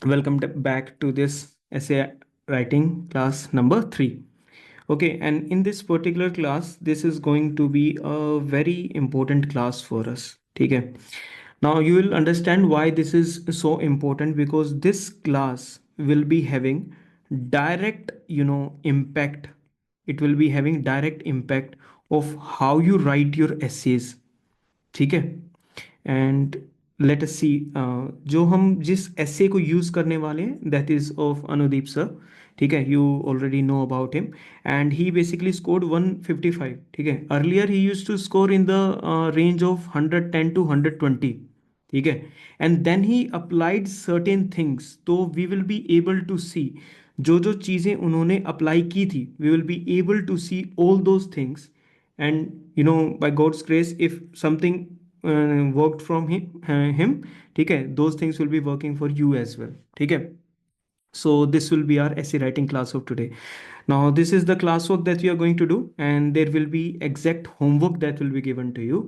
Back to this essay writing class number 3. Okay, and in this particular class, this is going to be a very important class for us. Okay. Now you will understand why this is so important, because this class will be having direct, impact. It will be having direct impact of how you write your essays. ठीक है. And let अस सी, जो हम जिस ऐसे को use करने वाले हैं that is of Anudeep sir. ठीक है, you already know about him. And he basically scored 155. ठीक है, earlier he use to score in the range of 110 to 120. ठीक है, and then he applied certain things. तो we will be able to see जो जो चीज़ें उन्होंने apply की थी, we will be able to see all those things. And by God's grace, if something worked from him, ठीक है, those things will be working for you as well. ठीक है. So this will be our essay writing class of today. Now this is the classwork that we are going to do, and there will be exact homework that will be given to you.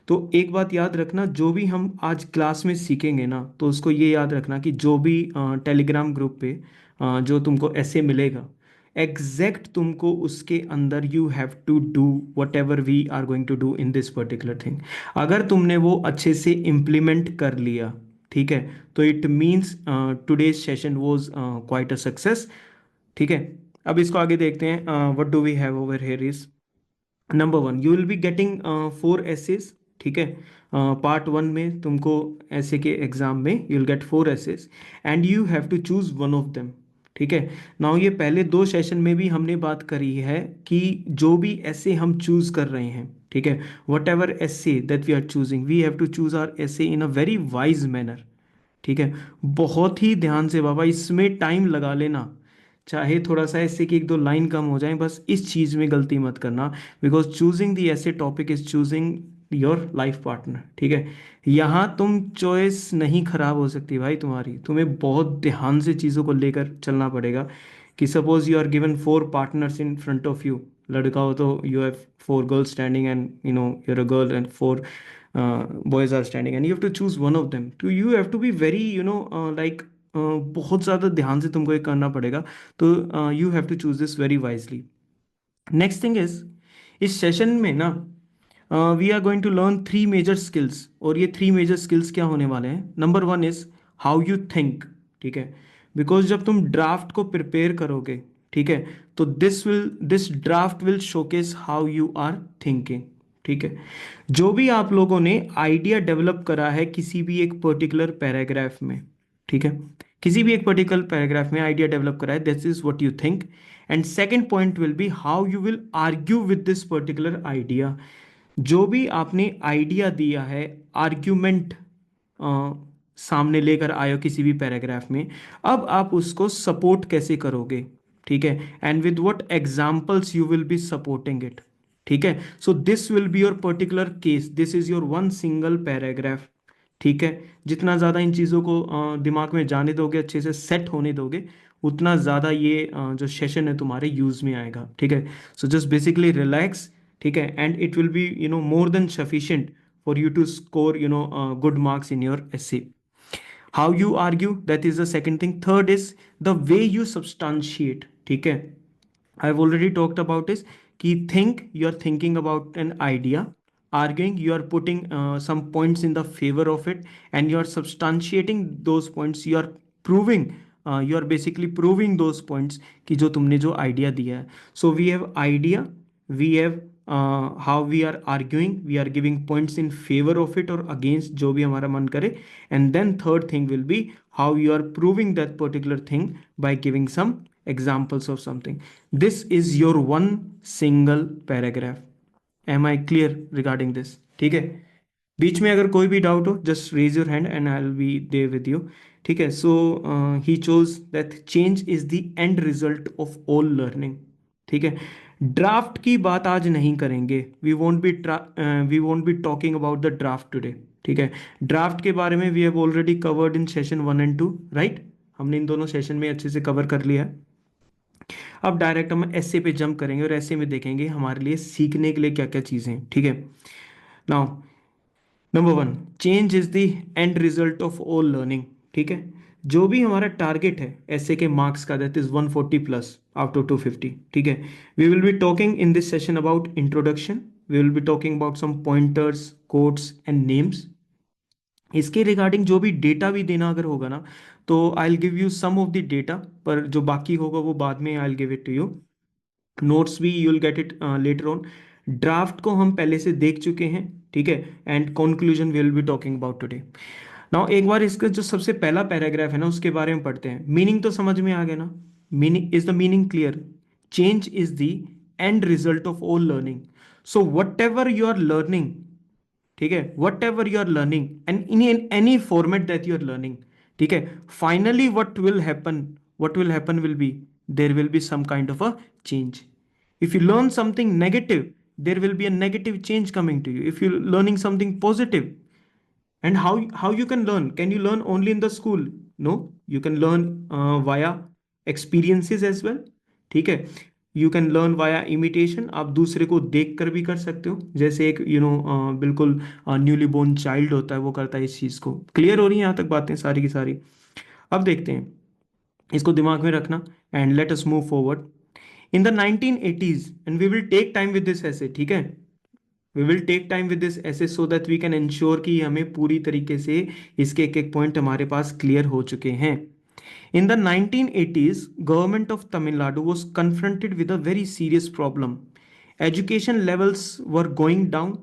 तो एक बात याद रखना, जो भी हम आज class में सीखेंगे ना, तो उसको ये याद रखना कि जो भी टेलीग्राम ग्रुप पे जो तुमको ऐसे मिलेगा, एग्जैक्ट तुमको उसके अंदर you have to do whatever we are going to do in this particular thing. अगर तुमने वो अच्छे से इम्प्लीमेंट कर लिया, ठीक है, तो it means today's session was quite a success. ठीक है, अब इसको आगे देखते हैं. What do we have over here is number 1, you will be getting 4 essays. ठीक है, पार्ट 1 में तुमको ऐसे के एग्जाम में you will get 4 essays and you have to choose one of them. ठीक है. नाउ ये पहले 2 सेशन में भी हमने बात करी है कि जो भी ऐसे हम चूज कर रहे हैं, ठीक है, whatever essays that we are choosing, we have to choose our essays in a very wise manner. ठीक है, बहुत ही ध्यान से बाबा, इसमें टाइम लगा लेना, चाहे थोड़ा सा ऐसे कि 1-2 लाइन कम हो जाए, बस इस चीज़ में गलती मत करना. बिकॉज चूजिंग दी ऐसे topic is choosing your life partner. ठीक है, यहाँ तुम चॉइस नहीं खराब हो सकती भाई तुम्हारी. तुम्हें बहुत ध्यान से चीज़ों को लेकर चलना पड़ेगा. कि suppose you are given 4 partners in front of you. लड़का हो तो you have 4 girls standing and your a girl and 4 boys are standing and you have to choose one of them. तो you have to be very like बहुत ज़्यादा ध्यान से तुमको ये करना पड़ेगा. तो you have to choose this very wisely. Next thing is, इस सेशन में ना we are going to learn 3 major skills. और ये 3 मेजर स्किल्स क्या होने वाले हैं? Number 1 is how you think. ठीक है, बिकॉज जब तुम ड्राफ्ट को प्रिपेयर करोगे, ठीक है, तो this draft will showcase how you are thinking. ठीक है, जो भी आप लोगों ने आइडिया डेवलप करा है किसी भी एक पर्टिकुलर पैराग्राफ में, ठीक है, किसी भी एक पर्टिकुलर पैराग्राफ में आइडिया डेवलप करा है, this is what you think. And second point will be how you will argue with this particular idea. जो भी आपने आइडिया दिया है, आर्ग्यूमेंट सामने लेकर आयो किसी भी पैराग्राफ में, अब आप उसको सपोर्ट कैसे करोगे. ठीक है, and with what examples you will be supporting it. ठीक है, so this will be your particular case, this is your one single paragraph. ठीक है, जितना ज़्यादा इन चीज़ों को दिमाग में जाने दोगे, अच्छे से सेट होने दोगे, उतना ज़्यादा ये जो सेशन है तुम्हारे यूज़ में आएगा. ठीक है, सो जस्ट बेसिकली रिलैक्स. ठीक है, and it will be more than sufficient for you to score good marks in your essay. How you argue, that is the second thing. Third is the way you substantiate. ठीक है, I have already talked about इस कि think, you are thinking about an idea. Arguing, you are putting some points in the favor of it, and you are substantiating those points. You are proving, you are basically proving those points कि जो तुमने जो idea दिया है. So we have idea, we have how we are arguing, we are giving points in favor of it or against, जो भी हमारा मन करे. And then third thing will be how you are proving that particular thing by giving some examples of something. This is your one single paragraph. Am I clear regarding this? ठीक है, बीच में अगर कोई भी डाउट हो, just raise your hand and I will be there with you. ठीक है, so he chose that change is the end result of all learning. ठीक है, ड्राफ्ट की बात आज नहीं करेंगे. We won't be talking about the draft today. ठीक है, ड्राफ्ट के बारे में we have already covered in session 1 and 2, right. हमने इन दोनों सेशन में अच्छे से कवर कर लिया है. अब डायरेक्ट हम ऐसे पे जंप करेंगे और ऐसे में देखेंगे हमारे लिए सीखने के लिए क्या क्या चीज़ें हैं. ठीक है, now number 1, change is the end result of all learning. ठीक है, जो भी हमारा टारगेट है ऐसे के मार्क्स का, that is 140 plus out of 250, ठीक है। We will be talking in this session about introduction, we will be talking about some pointers, codes and names. इसके रिगार्डिंग जो भी डेटा भी देना अगर होगा ना, तो I will give you some of the data, पर जो बाकी होगा वो बाद में I will give it to you. Notes भी you will get it later on. Draft को हम पहले से देख चुके हैं, ठीक है, and conclusion we will be talking about today. Now एक बार इसका जो सबसे पहला पैराग्राफ है ना उसके बारे में पढ़ते हैं। मीनिंग तो समझ में आ गया ना? Meaning is the meaning clear? Change is the end result of all learning. So whatever you are learning, ठीक है, whatever you are learning and in any format that you are learning, ठीक है, finally what will happen will be, there will be some kind of a change. If you learn something negative, there will be a negative change coming to you. If you're learning something positive, and how you can learn? Can you learn only in the school? No, you can learn via experiences as well. ठीक है, you can learn via imitation, आप दूसरे को देख कर भी कर सकते हो, जैसे एक बिल्कुल न्यूली बोर्न चाइल्ड होता है वो करता है इस चीज़ को। क्लियर हो रही है यहाँ तक बातें सारी की सारी? अब देखते हैं, इसको दिमाग में रखना and let us move forward in the 1980s and we will take time with this essay, ठीक है, we will take time with this essay so that we can ensure कि हमें पूरी तरीके से इसके एक एक पॉइंट हमारे पास क्लियर हो चुके हैं। In the 1980s, government of Tamil Nadu was confronted with a very serious problem. Education levels were going down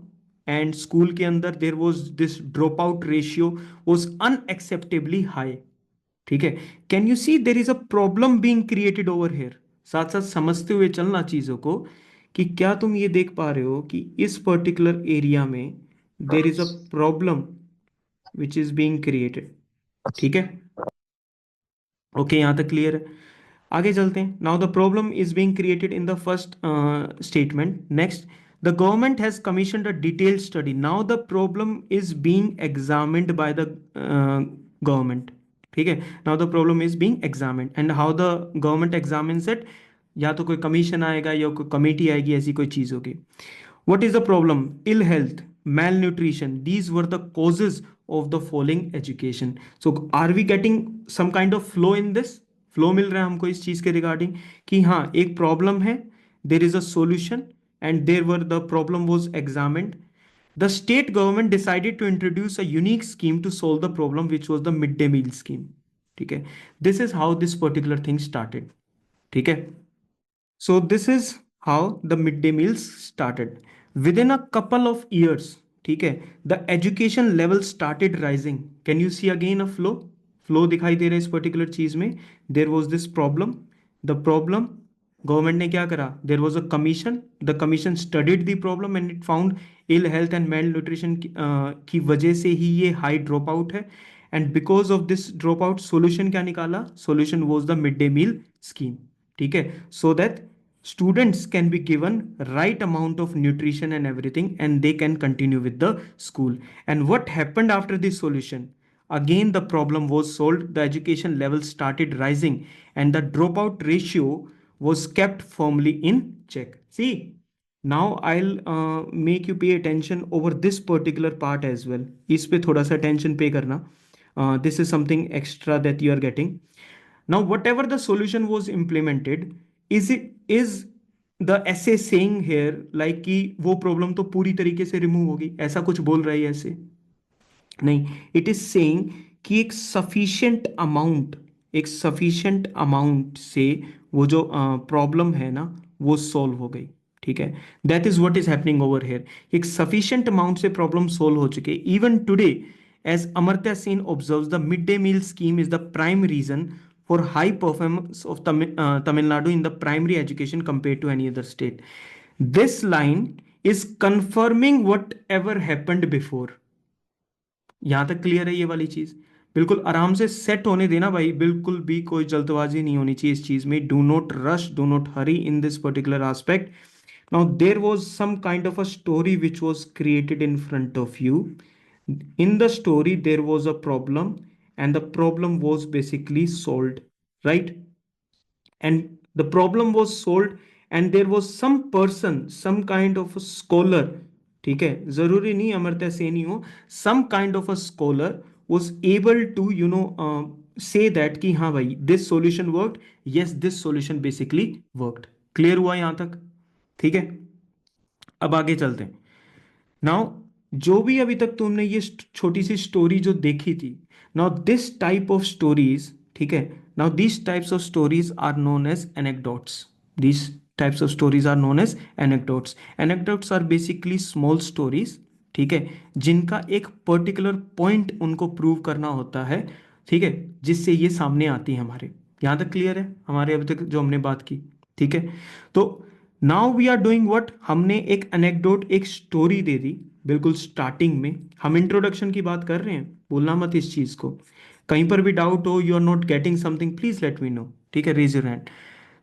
and school के अंदर there was this dropout ratio was unacceptably high. ठीक है, can you see there is a problem being created over here? साथ साथ समझते हुए चलना चीजों को, कि क्या तुम ये देख पा रहे हो कि इस पर्टिकुलर एरिया में देर is a problem which is being created, ठीक है। ओके, यहाँ तक क्लियर है? आगे चलते हैं। Now the problem is being created in the first statement. Next, the government has commissioned a detailed study. Now the problem is being examined by the government, ठीक है। Now the problem is being examined and how the government examines it, या तो कोई commission आएगा या कोई committee आएगी, ऐसी कोई चीज होगी। What is the problem? Ill health, malnutrition. These were the causes of the falling education. So are we getting some kind of flow in this? Flow मिल रहा है हमको इस चीज के रिगार्डिंग, कि हाँ एक प्रॉब्लम है, there is a solution, and there were the problem was examined. The state government decided to introduce a unique scheme to solve the problem, which was the midday meal scheme. ठीक है, this is how this particular thing started. ठीक है, so this is how the midday meals started. Within a couple of years, ठीक है, the education level started rising. Can you see again a flow? Flow दिखाई दे रहा है इस particular चीज में. There was this problem. The problem, government ने क्या करा? There was a commission. The commission studied the problem and it found ill health and malnutrition की वजह से ही ये high dropout है. And because of this dropout, solution क्या निकाला? Solution was the midday meal scheme. ठीक है, so that students can be given right amount of nutrition and everything and they can continue with the school. And what happened after this solution? Again the problem was solved, the education level started rising and the dropout ratio was kept firmly in check. See, now I'll make you pay attention over this particular part as well. इस पे थोड़ा सा attention pay करना. This is something extra that you are getting. Now whatever the solution was implemented, is the essay saying here like कि वो problem तो पूरी तरीके से रिमूव होगी, ऐसा कुछ बोल रहा है ऐसे? नहीं, इट इज सेइंग कि एक सफिशिएंट अमाउंट से वो जो प्रॉब्लम है ना वो सॉल्व हो गई, ठीक है। That is what is happening over here, एक सफिशिएंट अमाउंट से प्रॉब्लम सोल्व हो चुके। Even today, as Amartya Sen observes, the mid day meal scheme is the prime reason for high performance of Tamil Nadu in the primary education compared to any other state. This line is confirming whatever happened before. यहां तक clear है ये वाली चीज? बिल्कुल आराम से set होने देना भाई, बिल्कुल भी कोई जल्दबाजी नहीं होनी चाहिए इस चीज में. Do not rush, do not Hari in this particular aspect. Now there was some kind of a story which was created in front of you. In the story there was a problem and the problem was basically solved, right? And the problem was solved and there was some person, some kind of a scholar, ठीक है, जरूरी नहीं अमर्त्य सेन ही हो, some kind of a scholar was able to say that कि हाँ भाई this solution worked, yes this solution basically worked. Clear हुआ यहाँ तक? ठीक है, अब आगे चलते हैं. नाउ जो भी अभी तक तुमने ये छोटी सी स्टोरी जो देखी थी, now this type of stories, ठीक है, now this types of stories are known as anecdotes. This types of stories are known as anecdotes. Anecdotes are basically small stories, ठीक है, जिनका एक पर्टिकुलर पॉइंट उनको प्रूव करना होता है, ठीक है, जिससे ये सामने आती है हमारे. यहाँ तक क्लियर है हमारे अभी तक जो हमने बात की? ठीक है, तो now we are doing what, हमने एक एनेक्डोट, एक स्टोरी दे दी बिल्कुल स्टार्टिंग में. हम इंट्रोडक्शन की बात कर रहे हैं, भूलना मत इस चीज को. कहीं पर भी डाउट हो, you are not getting something, please let me know. ठीक है, रेज योर हैंड.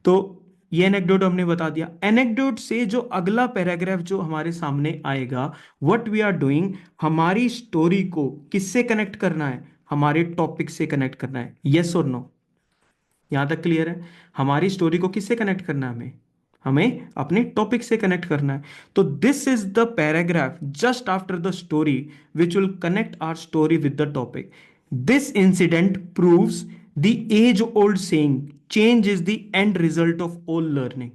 तो ये एनेक्डोट हमने बता दिया. एनेक्डोट से जो अगला पैराग्राफ जो हमारे सामने आएगा, व्हाट वी आर डूइंग, हमारी स्टोरी को किससे कनेक्ट करना है? हमारे टॉपिक से कनेक्ट करना है. Yes or no? यहां तक क्लियर है? हमारी स्टोरी को किससे कनेक्ट करना है? हमें हमें अपने टॉपिक से कनेक्ट करना है. तो this is the paragraph just after the story which will connect our story with the topic. This incident proves the age old saying, change is the end result of all learning.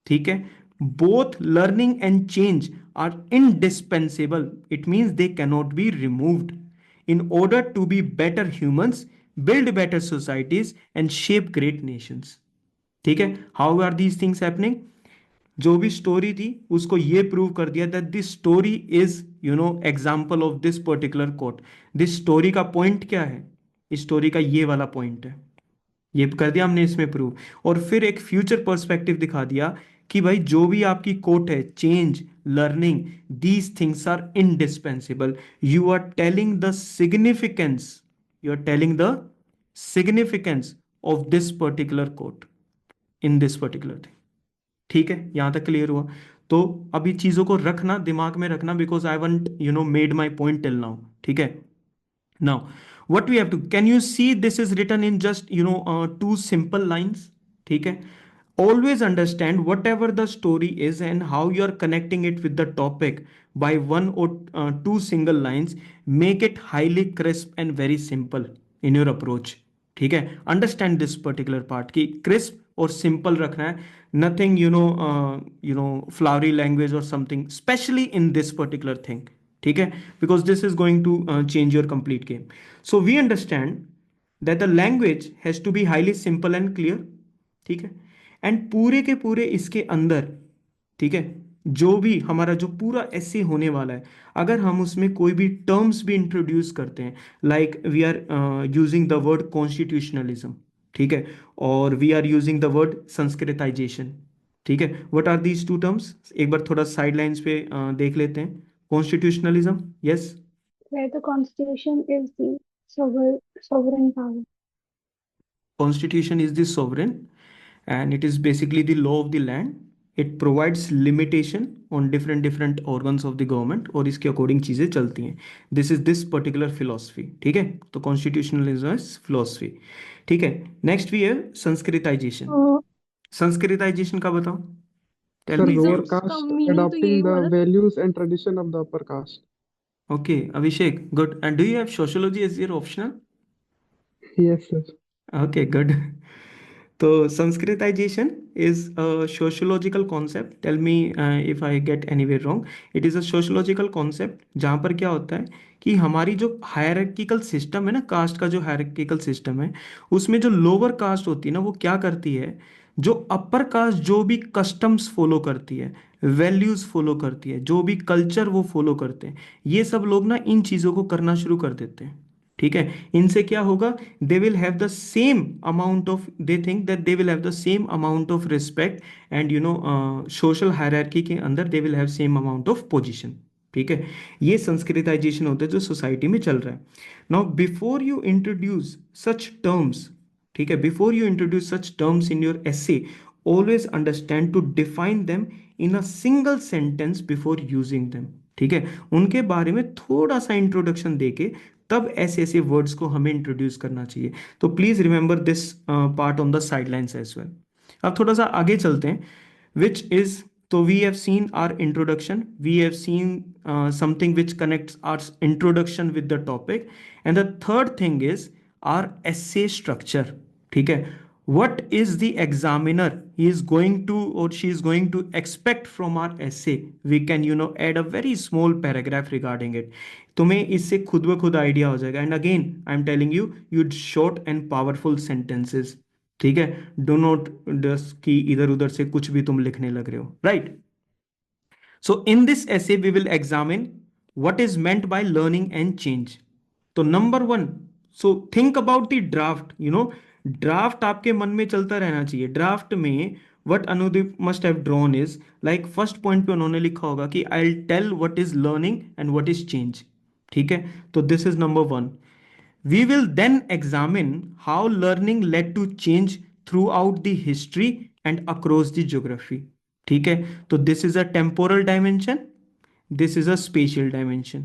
ठीक है, both learning and change are indispensable. It means they cannot be removed. In order to be better humans, build better societies and shape great nations. ठीक है, how are these things happening? जो भी story थी उसको ये prove कर दिया that this story is example of this particular quote. This story का पॉइंट क्या है? इस स्टोरी का ये वाला पॉइंट है, ये कर दिया हमने इसमें प्रूव. और फिर एक फ्यूचर पर्सपेक्टिव दिखा दिया कि भाई जो भी आपकी कोट है, change, learning, these things are indispensable. You are telling the significance, you are telling the significance of this particular quote in this particular thing. ठीक है, यहां तक क्लियर हुआ? तो अभी चीजों को रखना, दिमाग में रखना, because I want made my point till now. ठीक है, now what we have to, can you see this is written in just two simple lines? ठीक है, always understand whatever the story is and how you are connecting it with the topic by one or two single lines. Make it highly crisp and very simple in your approach. ठीक है, understand this particular part की crisp और simple रखना है. Nothing flowery language और something, especially in this particular thing. ठीक है, because this is going to change your complete game. So we understand that the language has to be highly simple and clear. ठीक है, and पूरे के पूरे इसके अंदर, ठीक है, जो भी हमारा जो पूरा ऐसे होने वाला है, अगर हम उसमें कोई भी टर्म्स भी इंट्रोड्यूस करते हैं, like we are using the word constitutionalism, ठीक है, और we are using the word Sanskritization. ठीक है, what are these two terms? एक बार थोड़ा साइड लाइन्स पे देख लेते हैं. Constitutionalism, yes. Where the constitution is the sovereign power. Constitution is the sovereign and it is basically the law of the land. It provides limitation on different organs of the government और इसके according चीजें चलती हैं. This is this particular philosophy. ठीक है, तो constitutionalism is philosophy. ठीक है, नेक्स्ट भी है संस्कृताइजेशन. So, संस्कृताइजेशन का बताओ, टेल Sir, मी. lower इसका caste मीनिंग तो adopting यही हुआ the ना. values and tradition of the upper caste. Okay, Abhishek, good. And do you have sociology as your optional? Yes, sir. Okay, good. तो Sanskritization is a sociological concept. Tell me if I get anywhere wrong. It is a sociological concept जहाँ पर क्या होता है कि हमारी जो hierarchical system है ना, कास्ट का जो हायरार्किकल सिस्टम है, उसमें जो लोअर कास्ट होती है ना, वो क्या करती है, जो अपर कास्ट जो भी कस्टम्स फॉलो करती है, वैल्यूज फॉलो करती है, जो भी कल्चर वो फॉलो करते हैं, ये सब लोग ना इन चीज़ों को करना शुरू कर देते हैं. ठीक है, इनसे क्या होगा, they will have the same amount of, they think that they will have the same amount of respect and social hierarchy के अंदर they will have same amount of position. ठीक है, ये संस्कृताइजेशन होता है जो सोसाइटी में चल रहा है. Now before you introduce such terms, ठीक है, before you introduce such terms in your essay, always understand to define them in a single sentence before using them. ठीक है, उनके बारे में थोड़ा सा इंट्रोडक्शन देके तब ऐसे ऐसे वर्ड्स को हमें इंट्रोड्यूस करना चाहिए. तो please remember this part on the sidelines as well. अब थोड़ा सा आगे चलते हैं, विच इज, तो we have seen our introduction, we have seen something which connects our introduction with the topic, and the third thing is our essay structure. ठीक है, what is the examiner he is going to or she is going to expect from our essay. We can add a very small paragraph regarding it. तुम्हें इससे खुद ब खुद idea हो जाएगा. And again I am telling you you'd short and powerful sentences. ठीक है, do not just कि इधर उधर से कुछ भी तुम लिखने लग रहे हो, right. So in this essay, we will examine what is meant by learning and change. तो number one, so think about the draft. Draft आपके मन में चलता रहना चाहिए. ड्राफ्ट में what Anudeep must have drawn is like first point पे उन्होंने लिखा होगा कि I will tell what is learning and what is change. ठीक है, तो this is number one. We will then examine how learning led to change throughout the history and across the geography. ठीक है, तो this is a temporal dimension, this is a spatial dimension.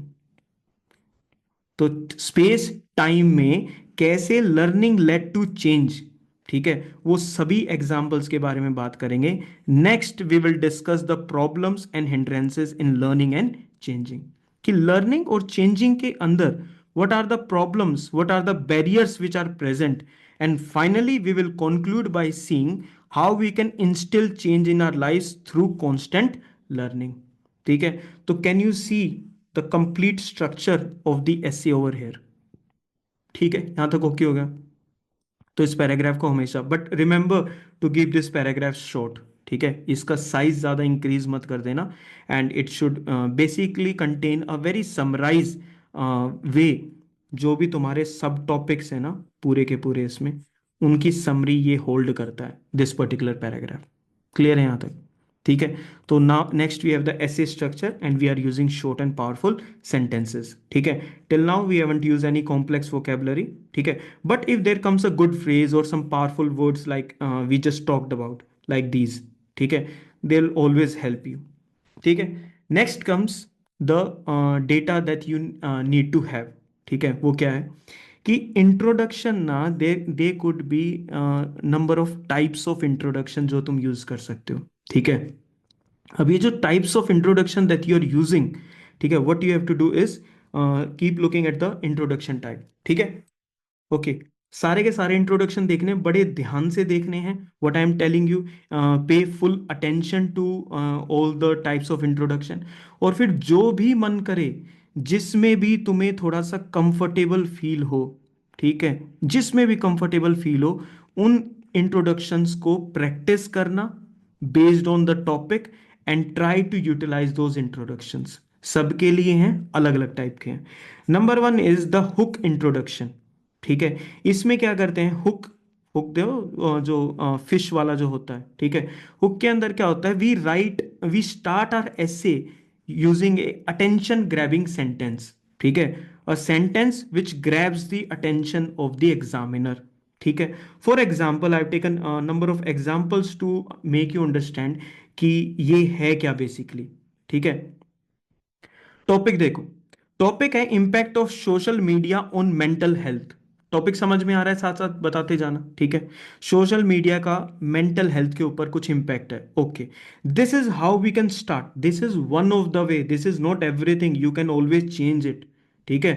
तो space time में कैसे learning led to change, ठीक है, वो सभी एग्जाम्पल्स के बारे में बात करेंगे. Next we will discuss the problems and hindrances in learning and changing. कि लर्निंग और चेंजिंग के अंदर what are the problems, what are the barriers which are present, and finally we will conclude by seeing how we can instill change in our lives through constant learning. ठीक है, तो can you see the complete structure of the essay over here. ठीक है, यहां तक okay हो गया. तो इस पैराग्राफ को हमेशा, but remember to keep this paragraph short. ठीक है, इसका साइज ज़्यादा इंक्रीज मत कर देना. And it should basically contain a very summarize way. जो भी तुम्हारे सब टॉपिक्स है ना पूरे के पूरे, इसमें उनकी समरी ये होल्ड करता है, दिस पर्टिकुलर पैराग्राफ. क्लियर है यहाँ तक? ठीक है, तो now next we have the essay structure and we are using short and powerful sentences. ठीक है, till now we haven't use any complex vocabulary. ठीक है, but if there comes a good phrase और some powerful words like we just talked about like these, ठीक है, they will always help you. ठीक है, next comes the data that you need to have. ठीक है, वो क्या है कि इंट्रोडक्शन ना, they could be number of types of introduction जो तुम यूज कर सकते हो. ठीक है, अब ये जो types of introduction that you are using, ठीक है, what you have to do is keep looking at the introduction type. ठीक है, ओके, सारे के सारे इंट्रोडक्शन देखने, बड़े ध्यान से देखने हैं. What I am telling you, pay full attention to all the types of introduction. और फिर जो भी मन करे, जिसमें भी तुम्हें थोड़ा सा कंफर्टेबल फील हो, ठीक है, जिसमें भी कंफर्टेबल फील हो, उन इंट्रोडक्शंस को प्रैक्टिस करना based on the topic and try to utilize those introductions. सबके लिए हैं, अलग अलग टाइप के हैं. Number one is the hook introduction. ठीक है, इसमें क्या करते हैं, हुक दो जो फिश वाला जो होता है. ठीक है, हुक के अंदर क्या होता है, we start our essay using a attention grabbing sentence. ठीक है, a sentence which grabs the attention of the examiner. ठीक है, for example I have taken number of examples to make you understand कि ये है क्या बेसिकली. ठीक है, टॉपिक देखो, टॉपिक है impact of social media on mental health. Topic समझ में आ रहा है, साथ साथ बताते जाना. ठीक है, सोशल मीडिया का मेंटल हेल्थ के ऊपर कुछ इंपैक्ट है. Okay, this is how we can start. This is one of the way, this is not everything, you can always change it. ठीक है,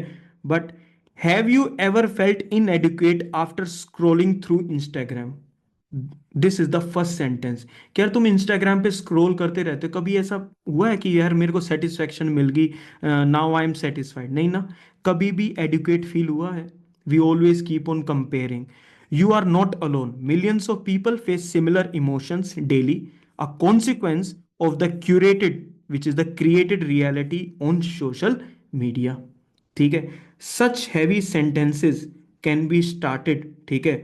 but have you ever felt inadequate after scrolling through Instagram. This is the first sentence. क्या यार तुम Instagram पे scroll करते रहते हो, कभी ऐसा हुआ है कि यार मेरे को सेटिस्फेक्शन मिल गई, नाउ आई एम सेटिस्फाइड? नहीं ना, कभी भी एडिक्वेट फील हुआ है? We always keep on comparing. You are not alone. Millions of people face similar emotions daily, a consequence of the curated, which is the created reality on social media. ठीक है, such heavy sentences can be started, ठीक है,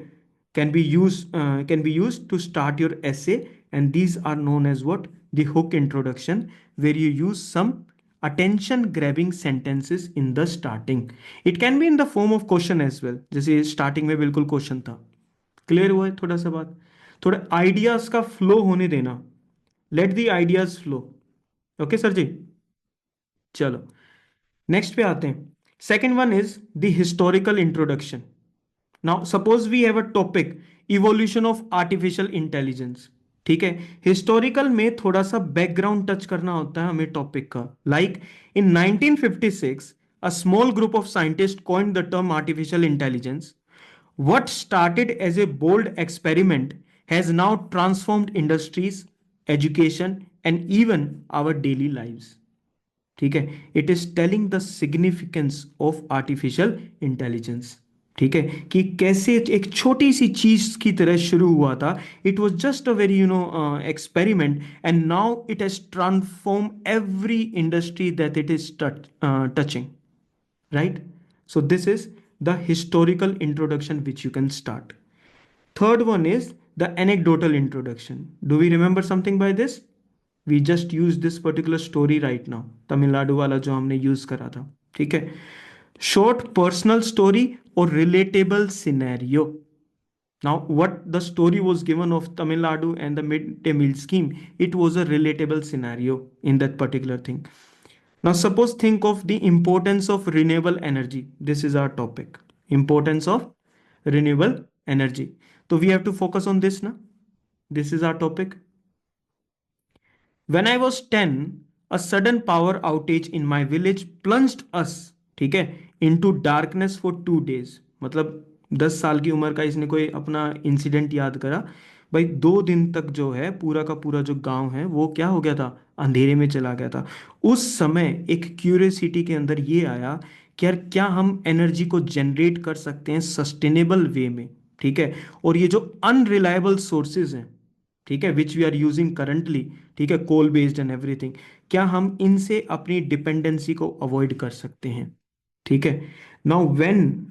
can be used to start your essay, and these are known as what, the hook introduction, where you use some attention grabbing sentences in the starting. It can be in the form of question as well, जैसे starting में बिल्कुल question था. Clear हुआ है थोड़ा सा बात? थोड़ा आइडियाज का फ्लो होने देना, let the ideas flow. Okay sir ji, चलो नेक्स्ट पे आते हैं. Second one is the historical introduction. Now suppose we have a topic, evolution of artificial intelligence. ठीक है, हिस्टोरिकल में थोड़ा सा बैकग्राउंड टच करना होता है हमें टॉपिक का. Like in 1956 a small group of scientist coined the term artificial intelligence What started as a bold experiment has now transformed industries, education, and even our daily lives. ठीक है, it is telling the significance of artificial intelligence. ठीक है, कि कैसे एक छोटी सी चीज की तरह शुरू हुआ था। It was just a very experiment, and now it has transform every industry that it is touching, right? So this is the historical introduction which you can start. Third one is the anecdotal introduction. Do we remember something by this? We just use this particular story right now, Tamil Nadu वाला जो हमने use करा था। ठीक है, short personal story or relatable scenario. Now, what the story was given of Tamil Nadu and the midday meal scheme, it was a relatable scenario in that particular thing. Now, suppose think of the importance of renewable energy. This is our topic. Importance of renewable energy. So we have to focus on this now. This is our topic. When I was 10, a sudden power outage in my village plunged us, ठीक है, into darkness for 2 days. मतलब 10 साल की उम्र का इसने कोई अपना इंसिडेंट याद करा। भाई 2 दिन तक जो है पूरा का पूरा जो गांव है वो क्या हो गया था, अंधेरे में चला गया था। उस समय एक क्यूरियोसिटी के अंदर ये आया कि यार क्या हम एनर्जी को जनरेट कर सकते हैं सस्टेनेबल वे में। ठीक है, और ये जो अनरिलायबल सोर्सेज हैं, ठीक है, which we are using currently, ठीक है, कोल बेस्ड एंड एवरीथिंग, क्या हम इनसे अपनी डिपेंडेंसी को अवॉइड कर सकते हैं। ठीक है, नाउ व्हेन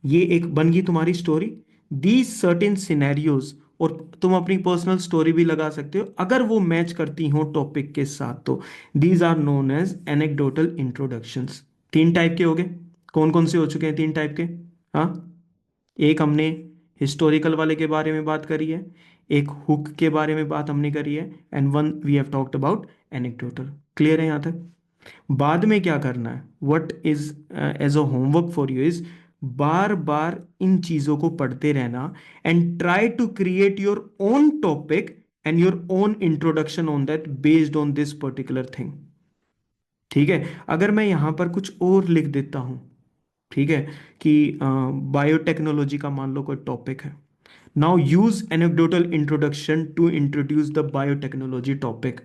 ये एक बन गई तुम्हारी स्टोरी, दीज सर्टेन सिनेरियोज, और तुम अपनी पर्सनल स्टोरी भी लगा सकते हो अगर वो मैच करती हो टॉपिक के साथ, तो these are known as anecdotal introductions. 3 type के हो गए, कौन कौन से हो चुके हैं 3 टाइप के? हाँ, एक हमने हिस्टोरिकल वाले के बारे में बात करी है, एक हुक के बारे में बात हमने करी है, and one we have talked about anecdotal. Clear है यहाँ तक? बाद में क्या करना है, what is as a homework for you is बार बार इन चीजों को पढ़ते रहना and try to create your own topic and your own introduction on that based on this particular thing. ठीक है, अगर मैं यहां पर कुछ और लिख देता हूं, ठीक है, कि बायोटेक्नोलॉजी का मान लो कोई टॉपिक है, now use anecdotal introduction to introduce the biotechnology topic,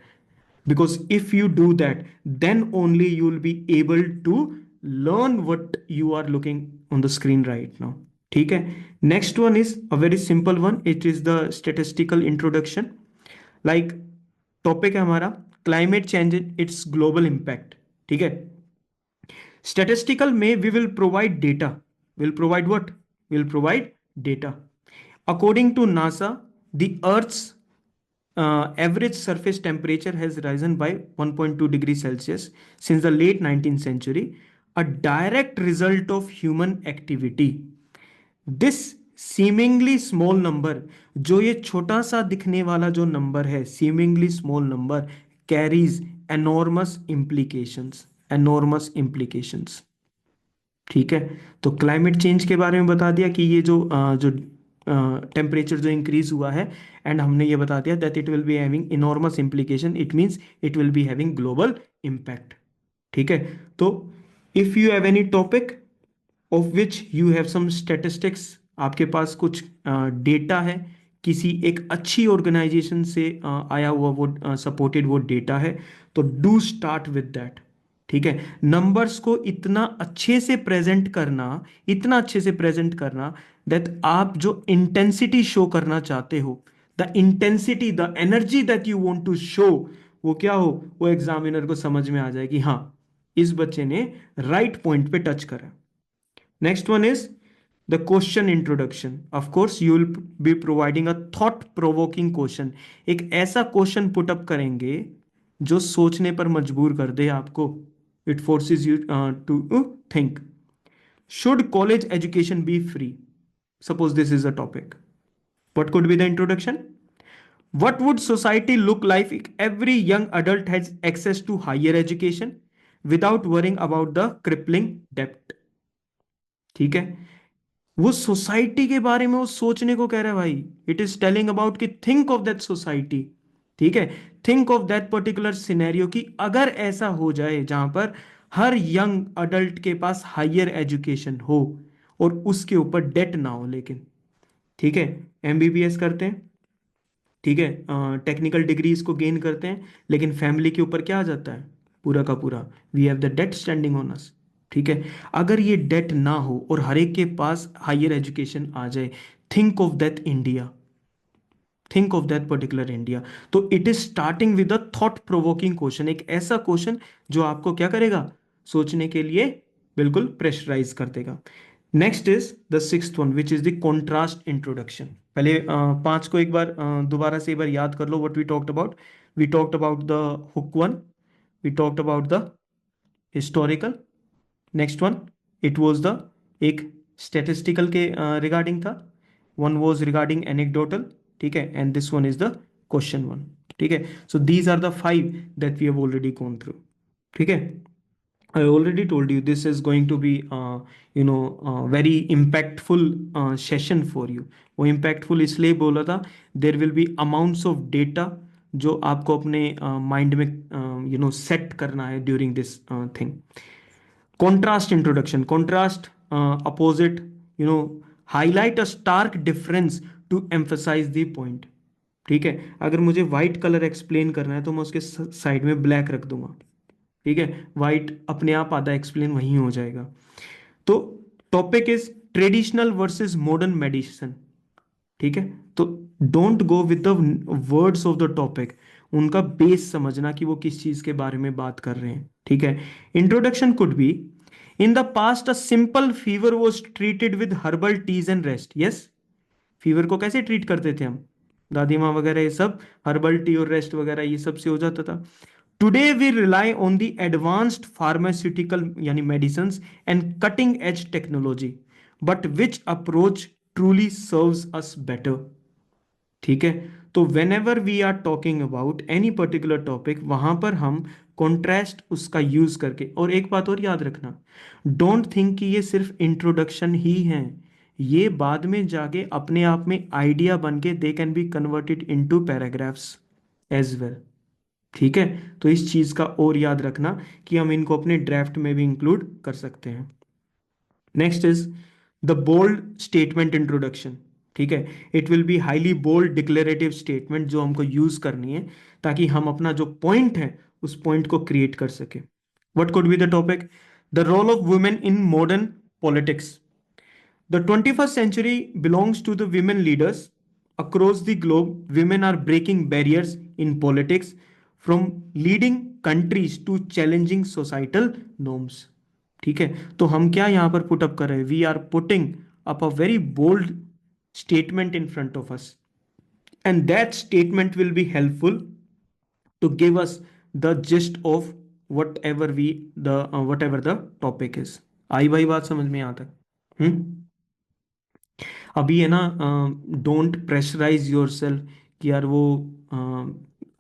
because if you do that, then only you will be able to learn what you are looking on the screen right now. ठीक है, next one is a very simple one. It is the statistical introduction. Like topic है हमारा climate change its global impact. ठीक है, statistical में we will provide data. Will provide what? Will provide data. According to NASA, the Earth's average surface temperature has risen by 1.2 degrees Celsius since the late 19th century, a direct result of human activity. This seemingly small number, जो ये छोटा सा दिखने वाला जो number है, seemingly small number, carries enormous implications, enormous implications. ठीक है, तो क्लाइमेट चेंज के बारे में बता दिया कि ये जो टेम्परेचर जो इंक्रीज हुआ है, एंड हमने ये बता दिया that it will be having enormous implication, it means it will be having global impact. ठीक है, तो if you have any topic of which you have some statistics, आपके पास कुछ डेटा है, किसी एक अच्छी ऑर्गेनाइजेशन से आया हुआ वो सपोर्टेड वो डेटा है, तो डू स्टार्ट विद दैट। ठीक है, नंबर्स को इतना अच्छे से प्रेजेंट करना, इतना अच्छे से प्रेजेंट करना दैट आप जो इंटेंसिटी शो करना चाहते हो, the intensity, the energy that you want to show, वो क्या हो, वो एग्जामिनर को समझ में आ जाए कि हाँ इस बच्चे ने राइट पॉइंट पे टच करा। Next one is the question introduction. Of course you will be providing a thought provoking question. एक ऐसा क्वेश्चन पुट अप करेंगे जो सोचने पर मजबूर कर दे आपको। It forces you to think. Should college education be free? Suppose this is a topic. What could be the introduction? What would society look like if every young adult has access to higher education without worrying about the crippling debt? ठीक है, वो society के बारे में वो सोचने को कह रहा है भाई। इट इज टेलिंग अबाउट कि थिंक ऑफ दैट सोसाइटी। ठीक है, think of that particular scenario कि अगर ऐसा हो जाए जहां पर हर यंग अडल्ट के पास हायर एजुकेशन हो, और उसके ऊपर डेट ना हो, लेकिन ठीक है, एमबीबीएस करते हैं, ठीक है, टेक्निकल डिग्री इसको गेन करते हैं, लेकिन फैमिली के ऊपर क्या आ जाता है, पूरा का पूरा, we have the date standing on us. ठीक है, अगर ये डेट ना हो और हर एक के पास हायर एजुकेशन आ जाए, think of that India, think of that particular India. तो it is starting with a thought provoking question, एक ऐसा क्वेश्चन जो आपको क्या करेगा, सोचने के लिए बिल्कुल प्रेशराइज कर देगा। Next is the sixth one which is the contrast introduction. पहले पांच को एक बार दोबारा से एक बार याद कर लो, what we talked about. We talked about the hook one, we talked about the historical, next one it was the एक स्टेटिस्टिकल के रिगार्डिंग था, वन वाज रिगार्डिंग एनेक्डोटल, ठीक है, and this one is the question one. ठीक है, so these are the 5 that we have already gone through. ठीक है, I already told you this is going to be very impactful session for you। वो impactful इसलिए बोला था, there will be amounts of data जो आपको अपने mind में सेट करना है during this thing. Contrast introduction, contrast, opposite, highlight a stark difference to emphasize the point। ठीक है, अगर मुझे व्हाइट कलर एक्सप्लेन करना है तो मैं उसके साइड में ब्लैक रख दूंगा। ठीक है, व्हाइट अपने आप आधा एक्सप्लेन वहीं हो जाएगा। तो topic is traditional versus modern medicine. ठीक है, तो don't go with the words of the topic, उनका बेस समझना कि वो किस चीज के बारे में बात कर रहे हैं। ठीक है, introduction could be, in the past a simple fever was treated with herbal tease and rest. Yes, fever को कैसे ट्रीट करते थे हम, दादी माँ वगैरह ये सब, हर्बल टी और रेस्ट वगैरह ये सब से हो जाता था। Today we rely on the advanced pharmaceutical यानी medicine and cutting edge technology, but which approach truly serves us better. ठीक है, तो whenever we are talking about any particular topic, वहां पर हम कॉन्ट्रास्ट उसका यूज करके, और एक बात और याद रखना, डोंट थिंक कि ये सिर्फ इंट्रोडक्शन ही है, ये बाद में जाके अपने आप में आइडिया बन के they can be converted into paragraphs as well. ठीक है, तो इस चीज का और याद रखना कि हम इनको अपने ड्राफ्ट में भी इंक्लूड कर सकते हैं। Next is the bold statement introduction. ठीक है, it will be highly bold declarative statement जो हमको यूज करनी है ताकि हम अपना जो पॉइंट है उस पॉइंट को क्रिएट कर सके। What could be the topic, the role of women in modern politics. The 21st century belongs to the women leaders. Across the globe, women are breaking barriers in politics, from leading countries to challenging societal norms। ठीक है, तो हम क्या यहां पर put up कर रहे हैं, we are putting up a very bold statement in front of us, and that statement will be helpful to give us the gist of whatever the topic is। आई भाई बात समझ में यहाँ तक? अभी है ना, डोंट प्रेशराइज योर सेल्फ कि यार वो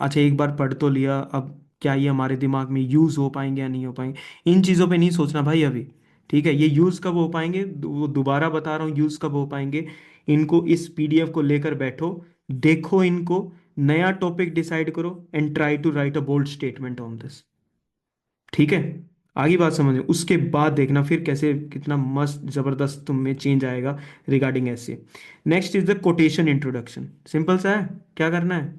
अच्छा एक बार पढ़ तो लिया, अब क्या ये हमारे दिमाग में यूज़ हो पाएंगे या नहीं हो पाएंगे, इन चीज़ों पे नहीं सोचना भाई अभी। ठीक है, ये यूज़ कब हो पाएंगे, वो दोबारा बता रहा हूँ, यूज़ कब हो पाएंगे, इनको इस पीडीएफ को लेकर बैठो, देखो इनको, नया टॉपिक डिसाइड करो and try to write a bold statement on this. ठीक है, आगे बात समझ, उसके बाद देखना फिर कैसे कितना मस्त जबरदस्त तुम में चेंज आएगा रिगार्डिंग ऐसे। Next is the quotation introduction. Simple सा है, क्या करना है,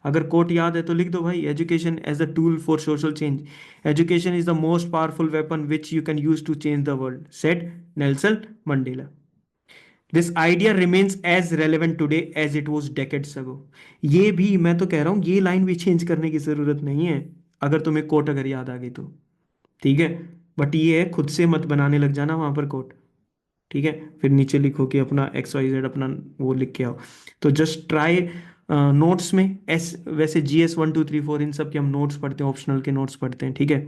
अगर कोट याद है तो लिख दो भाई, education as a tool for social change, education is the most powerful weapon which you can use to change the world, said Nelson Mandela. This idea remains as relevant today as it was decades ago. ये भी मैं तो कह रहा हूँ, ये line भी change करने की जरूरत नहीं है अगर तुम्हें कोट अगर याद आ गई तो। ठीक है, बट ये है खुद से मत बनाने लग जाना वहां पर कोट। ठीक है, फिर नीचे लिखो कि अपना XYZ अपना वो लिख के आओ। तो जस्ट ट्राई नोट्स में वैसे GS 1 2 3 4 इन सब के हम नोट्स पढ़ते हैं, ऑप्शनल के नोट्स पढ़ते हैं। ठीक है,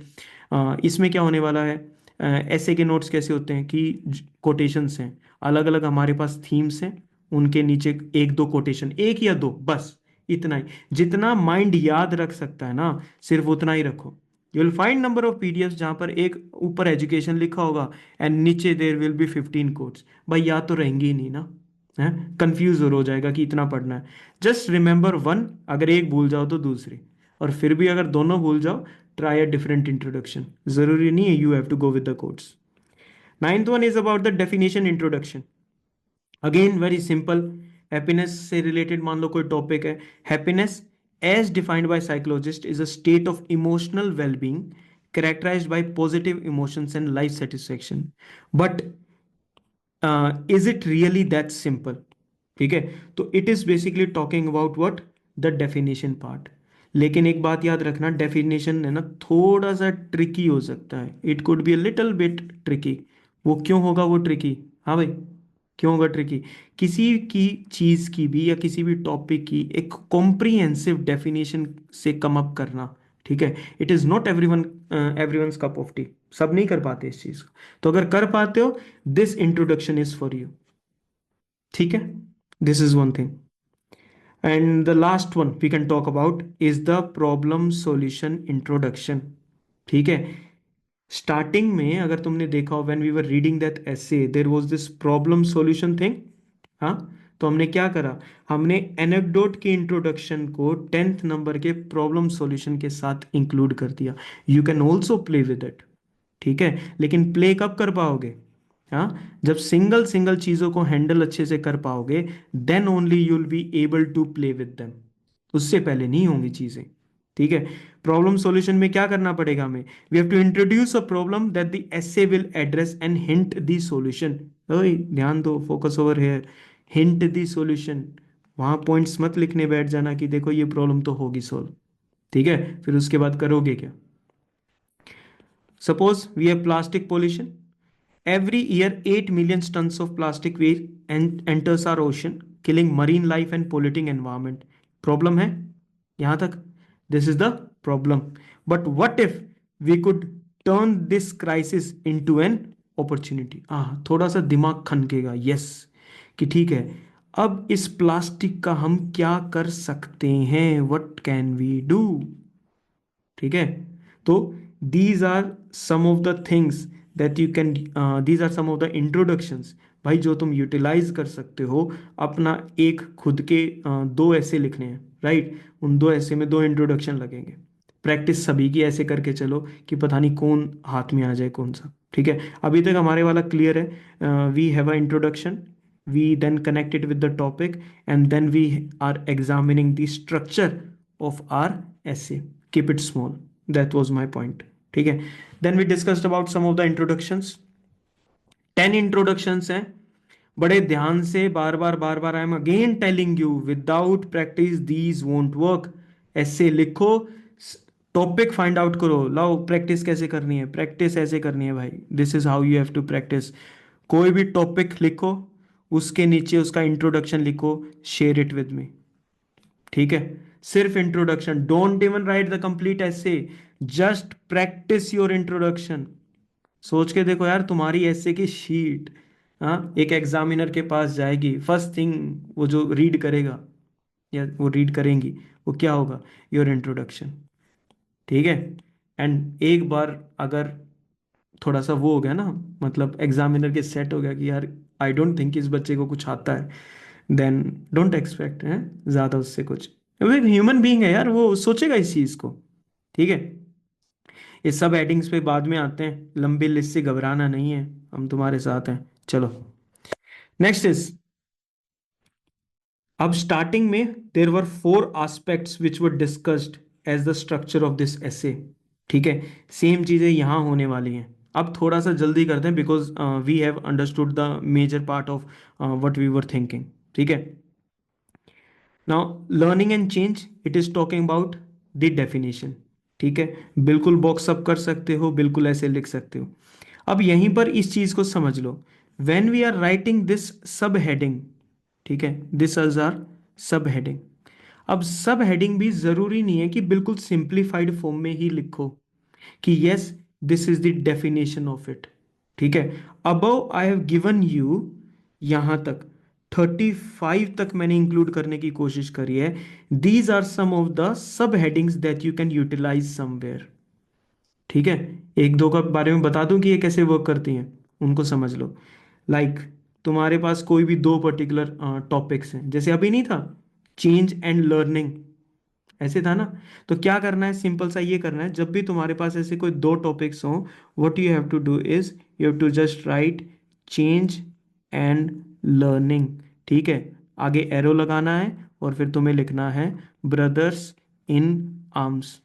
इसमें क्या होने वाला है, ऐसे के नोट्स कैसे होते हैं कि कोटेशंस हैं, अलग अलग हमारे पास थीम्स हैं, उनके नीचे एक दो कोटेशन, एक या दो बस, इतना ही, जितना माइंड याद रख सकता है ना सिर्फ उतना ही रखो। You will find number of PDF जहां पर एक ऊपर एजुकेशन लिखा होगा एंड नीचे देर विल बी 15 कोड्स, भाई याद तो रहेंगे ही नहीं ना, है कंफ्यूज हो जाएगा कि इतना पढ़ना है। जस्ट रिमेंबर वन, अगर एक भूल जाओ तो दूसरी, और फिर भी अगर दोनों भूल जाओ ट्राई अ डिफरेंट इंट्रोडक्शन, जरूरी नहीं है you have to go with the codes. Ninth one is about the definition introduction. Again very simple, happiness से रिलेटेड मान लो कोई टॉपिक है। Happiness as defined by psychologist is a state of emotional wellbeing characterized by positive emotions and life satisfaction. But is it really that simple? ठीक है, तो it is basically talking about what, the definition part. लेकिन एक बात याद रखना, definition है ना थोड़ा सा ट्रिकी हो सकता है, it could be a little bit tricky. वो क्यों होगा वो ट्रिकी? हाँ भाई, क्यों होगा ट्रिकी? किसी की चीज की भी या किसी भी टॉपिक की एक कॉम्प्रिहेंसिव डेफिनेशन से कम अप करना, ठीक है, it is not everyone's cup of T. सब नहीं कर पाते इस चीज को, तो अगर कर पाते हो, this introduction is for you. ठीक है, this is one thing. And the last one we can talk about is the problem solution introduction. ठीक है, स्टार्टिंग में अगर तुमने देखा हो, when we were reading that essay, there was this problem solution thing. हाँ, तो हमने क्या करा, हमने एनेक्डोट की इंट्रोडक्शन को 10th नंबर के प्रॉब्लम सॉल्यूशन के साथ इंक्लूड कर दिया। You can also play with it, ठीक है, लेकिन प्ले कब कर पाओगे? हाँ, जब सिंगल सिंगल चीजों को हैंडल अच्छे से कर पाओगे, then only you will be able to play with them. उससे पहले नहीं होंगी चीजें। ठीक है, प्रॉब्लम सॉल्यूशन में क्या करना पड़ेगा हमें? We have to introduce a problem that the essay will address and hint the solution. ओए ध्यान दो, focus over here, hint the solution. वहां पॉइंट्स मत लिखने बैठ जाना कि देखो ये प्रॉब्लम तो होगी सॉल्व। ठीक है, फिर उसके बाद करोगे क्या? Suppose we have plastic pollution. Every year, 8 million tons of plastic waste enters our ocean, killing marine life and polluting environment. Problem है यहाँ तक? This is the problem. But what if we could turn this crisis into an opportunity? थोड़ा सा दिमाग खनकेगा, yes, कि ठीक है, अब इस प्लास्टिक का हम क्या कर सकते हैं? What can we do? ठीक है, तो these are some of the things that you can, these are some of the introductions भाई, जो तुम यूटिलाइज कर सकते हो। अपना एक खुद के दो ऐसे लिखने हैं, राइट, उन दो ऐसे में दो इंट्रोडक्शन लगेंगे। प्रैक्टिस सभी की ऐसे करके चलो कि पता नहीं कौन हाथ में आ जाए कौन सा। ठीक है, अभी तक हमारे वाला क्लियर है। We have a introduction, we then connect it with the topic, and then we are examining the structure of our essay. Keep it small, that was my point. ठीक है, then we discussed about some of the introductions। 10 introductions हैं, बड़े ध्यान से बार बार I am again telling you, without practice these won't work. ऐसे लिखो, टॉपिक फाइंड आउट करो, लाओ प्रैक्टिस कैसे करनी है, प्रैक्टिस ऐसे करनी है भाई, this is how you have to practise. कोई भी टॉपिक लिखो, उसके नीचे उसका इंट्रोडक्शन लिखो, शेयर इट विद मी। ठीक है, सिर्फ introduction, don't even right the complete ऐसे, जस्ट प्रैक्टिस योर इंट्रोडक्शन। सोच के देखो यार, तुम्हारी ऐसे की शीट, हाँ, एक एग्जामिनर के पास जाएगी, फर्स्ट थिंग वो जो रीड करेगा या वो रीड करेंगी, वो क्या होगा? Your introduction. ठीक है, एंड एक बार अगर थोड़ा सा वो हो गया ना, मतलब एग्जामिनर के सेट हो गया कि यार आई डोंट थिंक इस बच्चे को कुछ आता है, देन डोंट एक्सपेक्ट है ज़्यादा उससे कुछ। वो एक ह्यूमन बीइंग है यार, वो सोचेगा इस चीज़ को। ठीक है, ये सब हेडिंग्स पे बाद में आते हैं, लंबी लिस्ट से घबराना नहीं है, हम तुम्हारे साथ हैं। चलो, नेक्स्ट इज, अब स्टार्टिंग में there were 4 aspects which were discussed as the structure of this essay. ठीक है, सेम चीज़ें यहाँ होने वाली हैं। अब थोड़ा सा जल्दी करते हैं, because we have understood the major part of what we were thinking. ठीक है, now learning and change, it is talking about the definition. ठीक है, बिल्कुल बॉक्स अप कर सकते हो, बिल्कुल ऐसे लिख सकते हो। अब यहीं पर इस चीज को समझ लो, when we are writing this sub heading, ठीक है, this is our sub heading. अब सब हेडिंग भी जरूरी नहीं है कि बिल्कुल सिंप्लीफाइड फॉर्म में ही लिखो कि yes this is the definition of it. ठीक है, above I have given you, यहां तक 35 तक मैंने इंक्लूड करने की कोशिश करी है। These are some of the sub headings that you can utilise somewhere. ठीक है, एक दो का बारे में बता दूं कि ये कैसे वर्क करती हैं, उनको समझ लो। लाइक तुम्हारे पास कोई भी दो पर्टिकुलर टॉपिक्स हैं, जैसे अभी नहीं था चेंज एंड लर्निंग, ऐसे था ना। तो क्या करना है, सिंपल सा ये करना है, जब भी तुम्हारे पास ऐसे कोई दो टॉपिक्स हो, what you have to do is you have to just write change and learning, ठीक है। आगे एरो लगाना है और फिर तुम्हें लिखना है ब्रदर्स इन आर्म्स,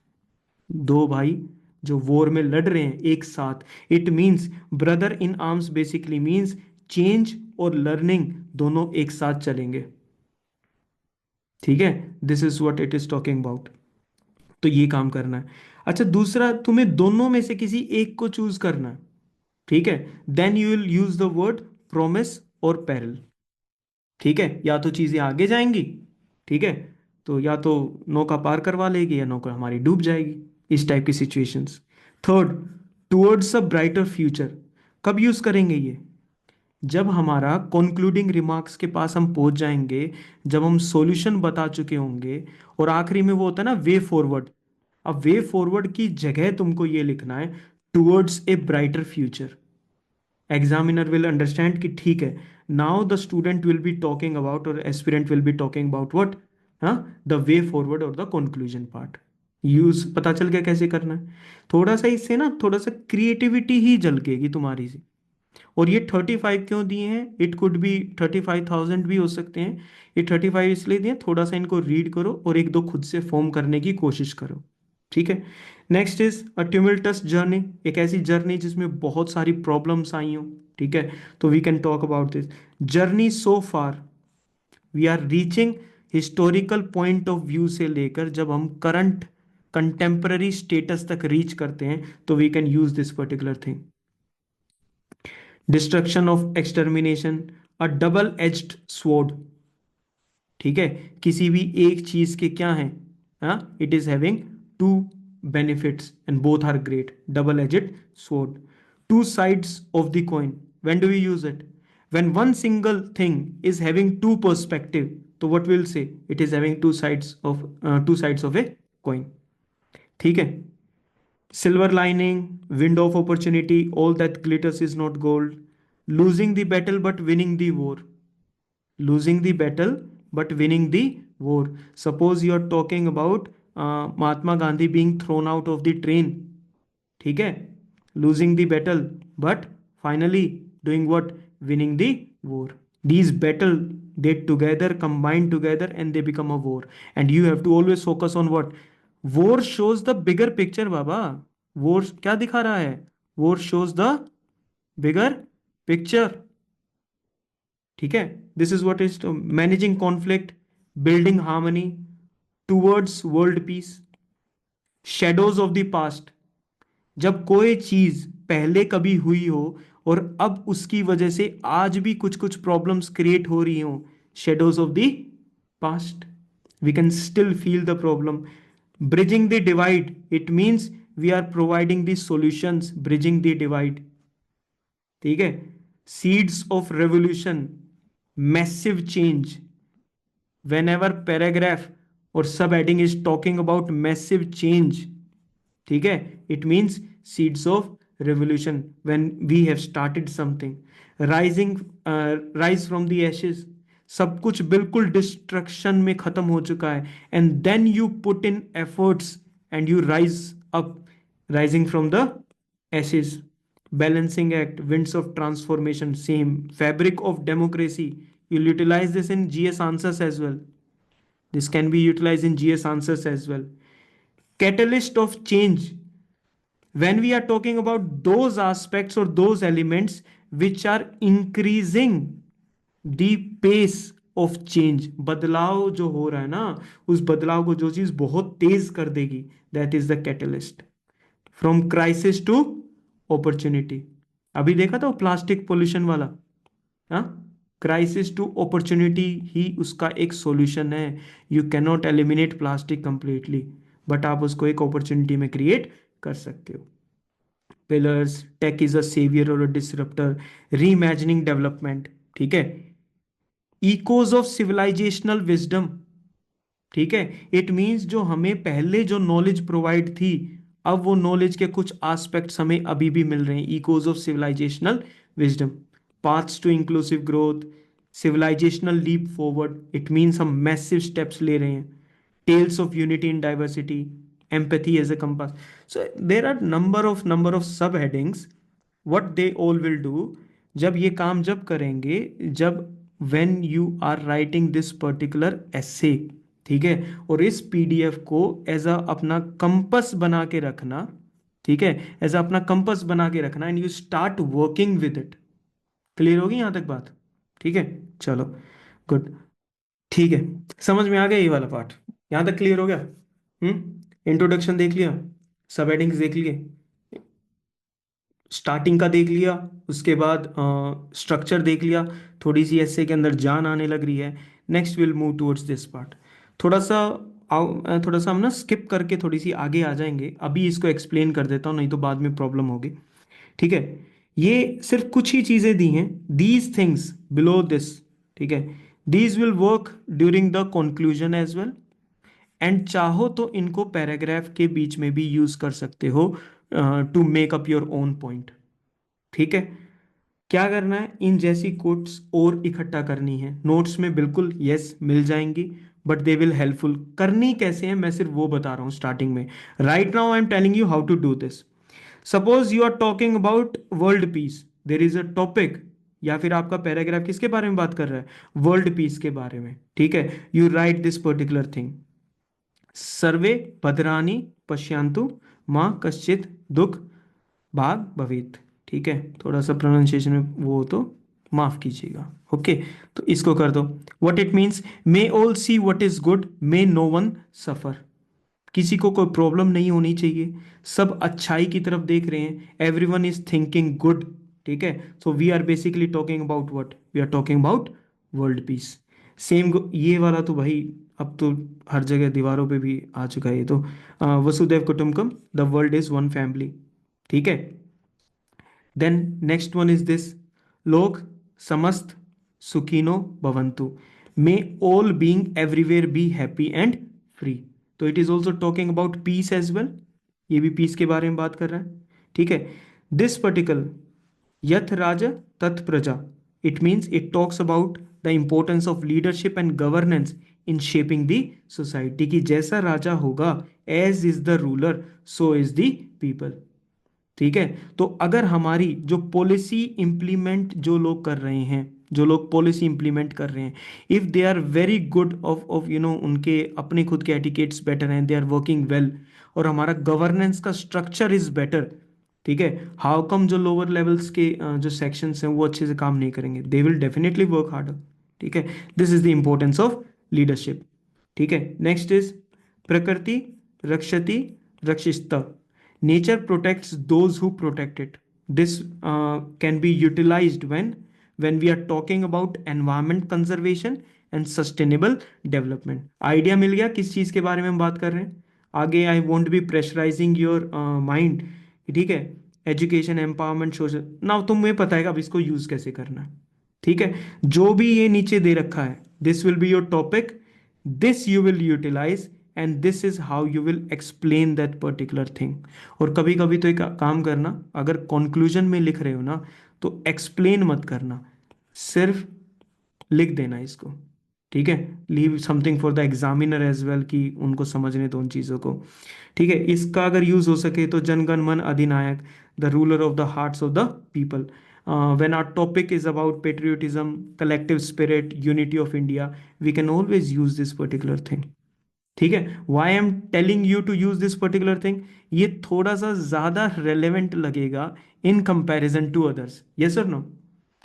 दो भाई जो वॉर में लड़ रहे हैं एक साथ। It means brother in arms basically means change और लर्निंग दोनों एक साथ चलेंगे, ठीक है। This is what it is talking about. तो ये काम करना है। अच्छा, दूसरा, तुम्हें दोनों में से किसी एक को चूज करना है, ठीक है। Then you will use the word promise और पेरिल, ठीक है। या तो चीजें आगे जाएंगी, ठीक है, तो या तो नौका पार करवा लेगी या नौका हमारी डूब जाएगी, इस टाइप की situations. Third, towards a brighter future, कब यूज करेंगे ये? जब हमारा कंक्लूडिंग रिमार्क्स के पास हम पहुंच जाएंगे, जब हम सॉल्यूशन बता चुके होंगे, और आखिरी में वो होता है ना वे फॉरवर्ड। अब वे फॉरवर्ड की जगह तुमको ये लिखना है towards a brighter future. Examiner will understand कि ठीक है, now the student will be talking about और aspirant will be talking about what, हाँ, द वे फॉरवर्ड और द कंक्लूजन पार्ट। यूज पता चल गया कैसे करना है। थोड़ा सा इससे ना थोड़ा सा क्रिएटिविटी ही झलकेगी तुम्हारी सी। और ये 35 क्यों दिए हैं? इट कुड बी 35,000 भी हो सकते हैं। ये 35 इसलिए दिए, थोड़ा सा इनको रीड करो और एक दो खुद से फॉर्म करने की कोशिश करो, ठीक है। नेक्स्ट इज अ ट्यूमल्टस जर्नी, एक ऐसी जर्नी जिसमें बहुत सारी प्रॉब्लम्स आई हो, ठीक है। तो we can talk about this journey so far, we are reaching historical point of view से लेकर जब हम करंट कंटेम्पररी स्टेटस तक रीच करते हैं, तो we can use this particular thing. Destruction of extermination, a double edged sword, ठीक है। किसी भी एक चीज के क्या है, हाँ, it is having two benefits and both are great, double edged sword. Two sides of the coin, when do we use it? When one single thing is having two perspective, तो what will say? It is having two sides of a coin, ठीक है। Silver lining, window of opportunity, all that glitters is not gold. Losing the battle but winning the war. Losing the battle but winning the war. Suppose you are talking about Mahatma Gandhi being thrown out of the train. ठीक है, losing the battle but finally doing what? Winning the war. These battle, they together combine together and they become a war. And you have to always focus on what? War shows the bigger picture, Baba. war क्या दिखा रहा है? war shows the bigger picture, ठीक है। This is what is managing conflict, building harmony towards world peace. Shadows of the past, जब कोई चीज पहले कभी हुई हो और अब उसकी वजह से आज भी कुछ कुछ प्रॉब्लम्स क्रिएट हो रही हो, shadows of the past, we can still feel the problem. Bridging the divide, it means we are providing the solutions, bridging the divide, ठीक है। Seeds of revolution, massive change, whenever paragraph or subheading is talking about massive change, ठीक है, it means seeds of revolution when we have started something. rising rise from the ashes, सब कुछ बिल्कुल destruction में खत्म हो चुका है, and then you put in efforts and you rise up, rising from the ashes. Balancing act, winds of transformation, same. Fabric of democracy, you'll utilize this in GS answers as well. This can be utilized in GS answers as well. Catalyst of change, when we are talking about those aspects or those elements which are increasing the pace of change, बदलाव जो हो रहा है ना, उस बदलाव को जो चीज बहुत तेज कर देगी, that is the catalyst. From crisis to opportunity, अभी देखा था वो प्लास्टिक पोल्यूशन वाला, हाँ, क्राइसिस टू अपॉर्चुनिटी ही उसका एक सॉल्यूशन है। You cannot eliminate plastic completely, but आप उसको एक अपॉर्चुनिटी में क्रिएट कर सकते हो। Pillars, tech is a saviour or a disruptor, reimagining development, ठीक है। इकोज ऑफ सिविलाइजेशनल विजडम, ठीक है, इट मींस जो हमें पहले जो नॉलेज प्रोवाइड थी, अब वो नॉलेज के कुछ एस्पेक्ट्स हमें अभी भी मिल रहे हैं। Echoes of civilisational wisdom, paths to inclusive growth, civilisational leap forward, it means हम मैसिव स्टेप्स ले रहे हैं। Tales of unity in diversity, empathy as a compass. So there are number of sub headings what they all will do, जब ये काम जब करेंगे, जब when you are writing this particular essay, ठीक है, और इस पीडीएफ को एज अ अपना कंपस बना के रखना, ठीक है, एज अ अपना कंपस बना के रखना, and you start working with it. Clear होगी यहां तक बात? ठीक है, चलो, गुड, ठीक है, समझ में आ गया ये वाला पार्ट? यहां तक क्लियर हो गया? इंट्रोडक्शन देख लिया, सब हेडिंग्स देख लिए, स्टार्टिंग का देख लिया, उसके बाद स्ट्रक्चर देख लिया, थोड़ी सी ऐसे के अंदर जान आने लग रही है। Next will move towards this part. थोड़ा सा थोड़ा सा हम ना स्किप करके थोड़ी सी आगे आ जाएंगे, अभी इसको एक्सप्लेन कर देता हूँ, नहीं तो बाद में प्रॉब्लम होगी। ठीक है, ये सिर्फ कुछ ही चीजें दी हैं, दीज थिंग्स बिलो दिस, ठीक है, these will work during the conclusion as well, and चाहो तो इनको पैराग्राफ के बीच में भी यूज कर सकते हो to make up your own point. ठीक है, क्या करना है, इन जैसी कोट्स और इकट्ठा करनी है नोट्स में, बिल्कुल यस मिल जाएंगी, बट दे विल हेल्पफुल। करनी कैसे है मैं सिर्फ वो बता रहा हूं स्टार्टिंग में। Right now I am telling you how to do this. Suppose you are talking about world peace, there is a topic, या फिर आपका पैराग्राफ किसके बारे में बात कर रहा है, वर्ल्ड पीस के बारे में, ठीक है, you write this particular thing, सर्वे भद्राणि पश्यन्तु मां कश्चित दुख भाग भवेत। ठीक है, थोड़ा सा प्रोनाउंसिएशन में वो तो माफ कीजिएगा। ओके, तो इसको कर दो। What it means, may all see what is good, may no one suffer. किसी को कोई प्रॉब्लम नहीं होनी चाहिए, सब अच्छाई की तरफ देख रहे हैं, एवरीवन इज थिंकिंग गुड। ठीक है, so we are basically talking about what, we are talking about world peace. Same ये वाला तो भाई अब तो हर जगह दीवारों पे भी आ चुका है ये तो। वसुदेव कुटुंबकम, the world is one family. ठीक है, then next one is this, लोक समस्त सुखिनो भवंतु, may all being everywhere be happy and free. तो it is also talking about peace as well, ये भी पीस के बारे में बात कर रहा है। ठीक है, दिस पर्टिकुलर यथ राजा तथ प्रजा, it means it talks about the importance of leadership and governance in shaping the society, की जैसा राजा होगा, as is the ruler so is the people. ठीक है, तो अगर हमारी जो पॉलिसी इंप्लीमेंट जो लोग कर रहे हैं, जो लोग पॉलिसी इंप्लीमेंट कर रहे हैं, if they are very good of उनके अपने खुद के एटिकेट्स बेटर हैं, दे आर वर्किंग वेल, और हमारा गवर्नेंस का स्ट्रक्चर इज बेटर, ठीक है, हाउ कम जो लोअर लेवल्स के जो सेक्शंस हैं वो अच्छे से काम नहीं करेंगे, they will definitely work harder. ठीक है, this is the importance of leadership. ठीक है, नेक्स्ट इज प्रकृति रक्षति रक्षिष्ट, nature protects those who protect it. This can be utilized when we are talking about environment conservation and sustainable development. Idea मिल गया किस चीज के बारे में हम बात कर रहे हैं? आगे I won't be pressurising your mind, ठीक है, एजुकेशन एम्पावरमेंट सोशल, नाउ तुम्हें पता है अब इसको यूज कैसे करना है। ठीक है, जो भी ये नीचे दे रखा है, this will be your topic, this you will utilize, and this is how you will explain that particular thing. और कभी कभी तो एक काम करना, अगर कंक्लूजन में लिख रहे हो ना, तो एक्सप्लेन मत करना, सिर्फ लिख देना इसको। ठीक है, leave something for the examiner as well, कि उनको समझने दो उन चीज़ों को। ठीक है, इसका अगर यूज हो सके तो जनगण मन अधिनायक, the ruler of the hearts of the people, when our topic is about patriotism, collective spirit, unity of India, we can always use this particular thing. ठीक है, why am telling you to use this particular thing, ये थोड़ा सा ज्यादा relevant लगेगा in comparison to others, yes or no?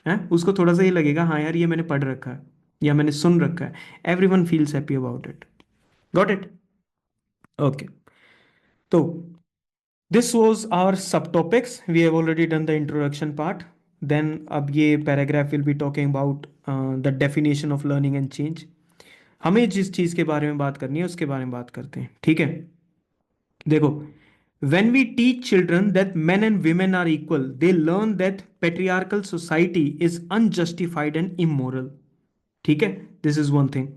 है, उसको थोड़ा सा ये लगेगा हाँ यार ये मैंने पढ़ रखा है या मैंने सुन रखा है, everyone feels happy about it. Got it? Okay, तो this was our sub topics, we have already done the introduction part. Then अब ये paragraph will be talking about the definition of learning and change. हमें जिस चीज के बारे में बात करनी है उसके बारे में बात करते हैं। ठीक है, देखो, when we teach children that men and women are equal, they learn that patriarchal society is unjustified and immoral. ठीक है, this is one thing.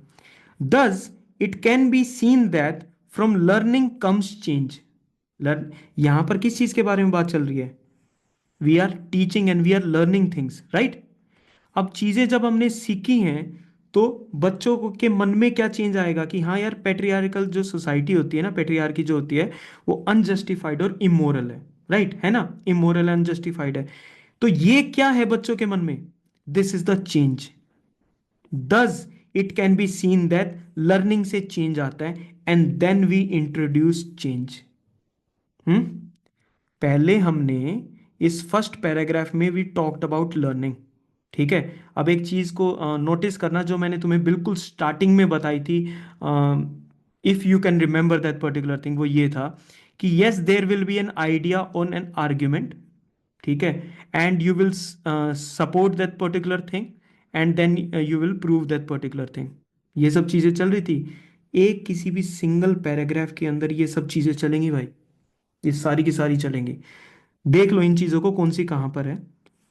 Thus, it can be seen that from learning comes change. यहां पर किस चीज के बारे में बात चल रही है? We are teaching and we are learning things, right? अब चीजें जब हमने सीखी हैं तो बच्चों को के मन में क्या चेंज आएगा कि हाँ यार, पेट्रियार्कल जो सोसाइटी होती है ना, पेट्रियार्की जो होती है वो अनजस्टिफाइड और इमोरल है, राइट है ना, इमोरल अनजस्टिफाइड है। तो ये क्या है बच्चों के मन में? This is the change. Thus it can be seen that learning से चेंज आता है and then we introduce change. पहले हमने इस फर्स्ट पैराग्राफ में वी टॉक्ड अबाउट लर्निंग। ठीक है, अब एक चीज को नोटिस करना जो मैंने तुम्हें बिल्कुल स्टार्टिंग में बताई थी, if you can remember that particular thing, वो ये था कि yes there will be an idea on an argument, ठीक है, and you will support that particular thing and then you will prove that particular thing. ये सब चीजें चल रही थी। एक किसी भी सिंगल पैराग्राफ के अंदर ये सब चीजें चलेंगी भाई, ये सारी की सारी चलेंगी। देख लो इन चीजों को कौन सी कहां पर है।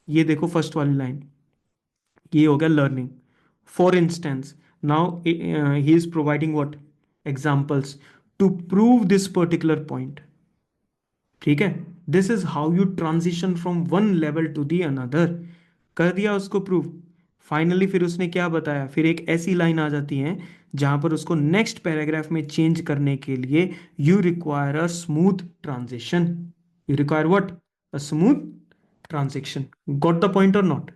ये देखो फर्स्ट वाली लाइन, ये हो गया learning. For instance, now he is providing what examples to prove this particular point. ठीक है, this is how you transition from one level to the another. कर दिया उसको प्रूव। फाइनली फिर उसने क्या बताया, फिर एक ऐसी लाइन आ जाती है जहां पर उसको नेक्स्ट पैराग्राफ में चेंज करने के लिए you require a smooth transition. You require what? A smooth transition. Got the point और नॉट?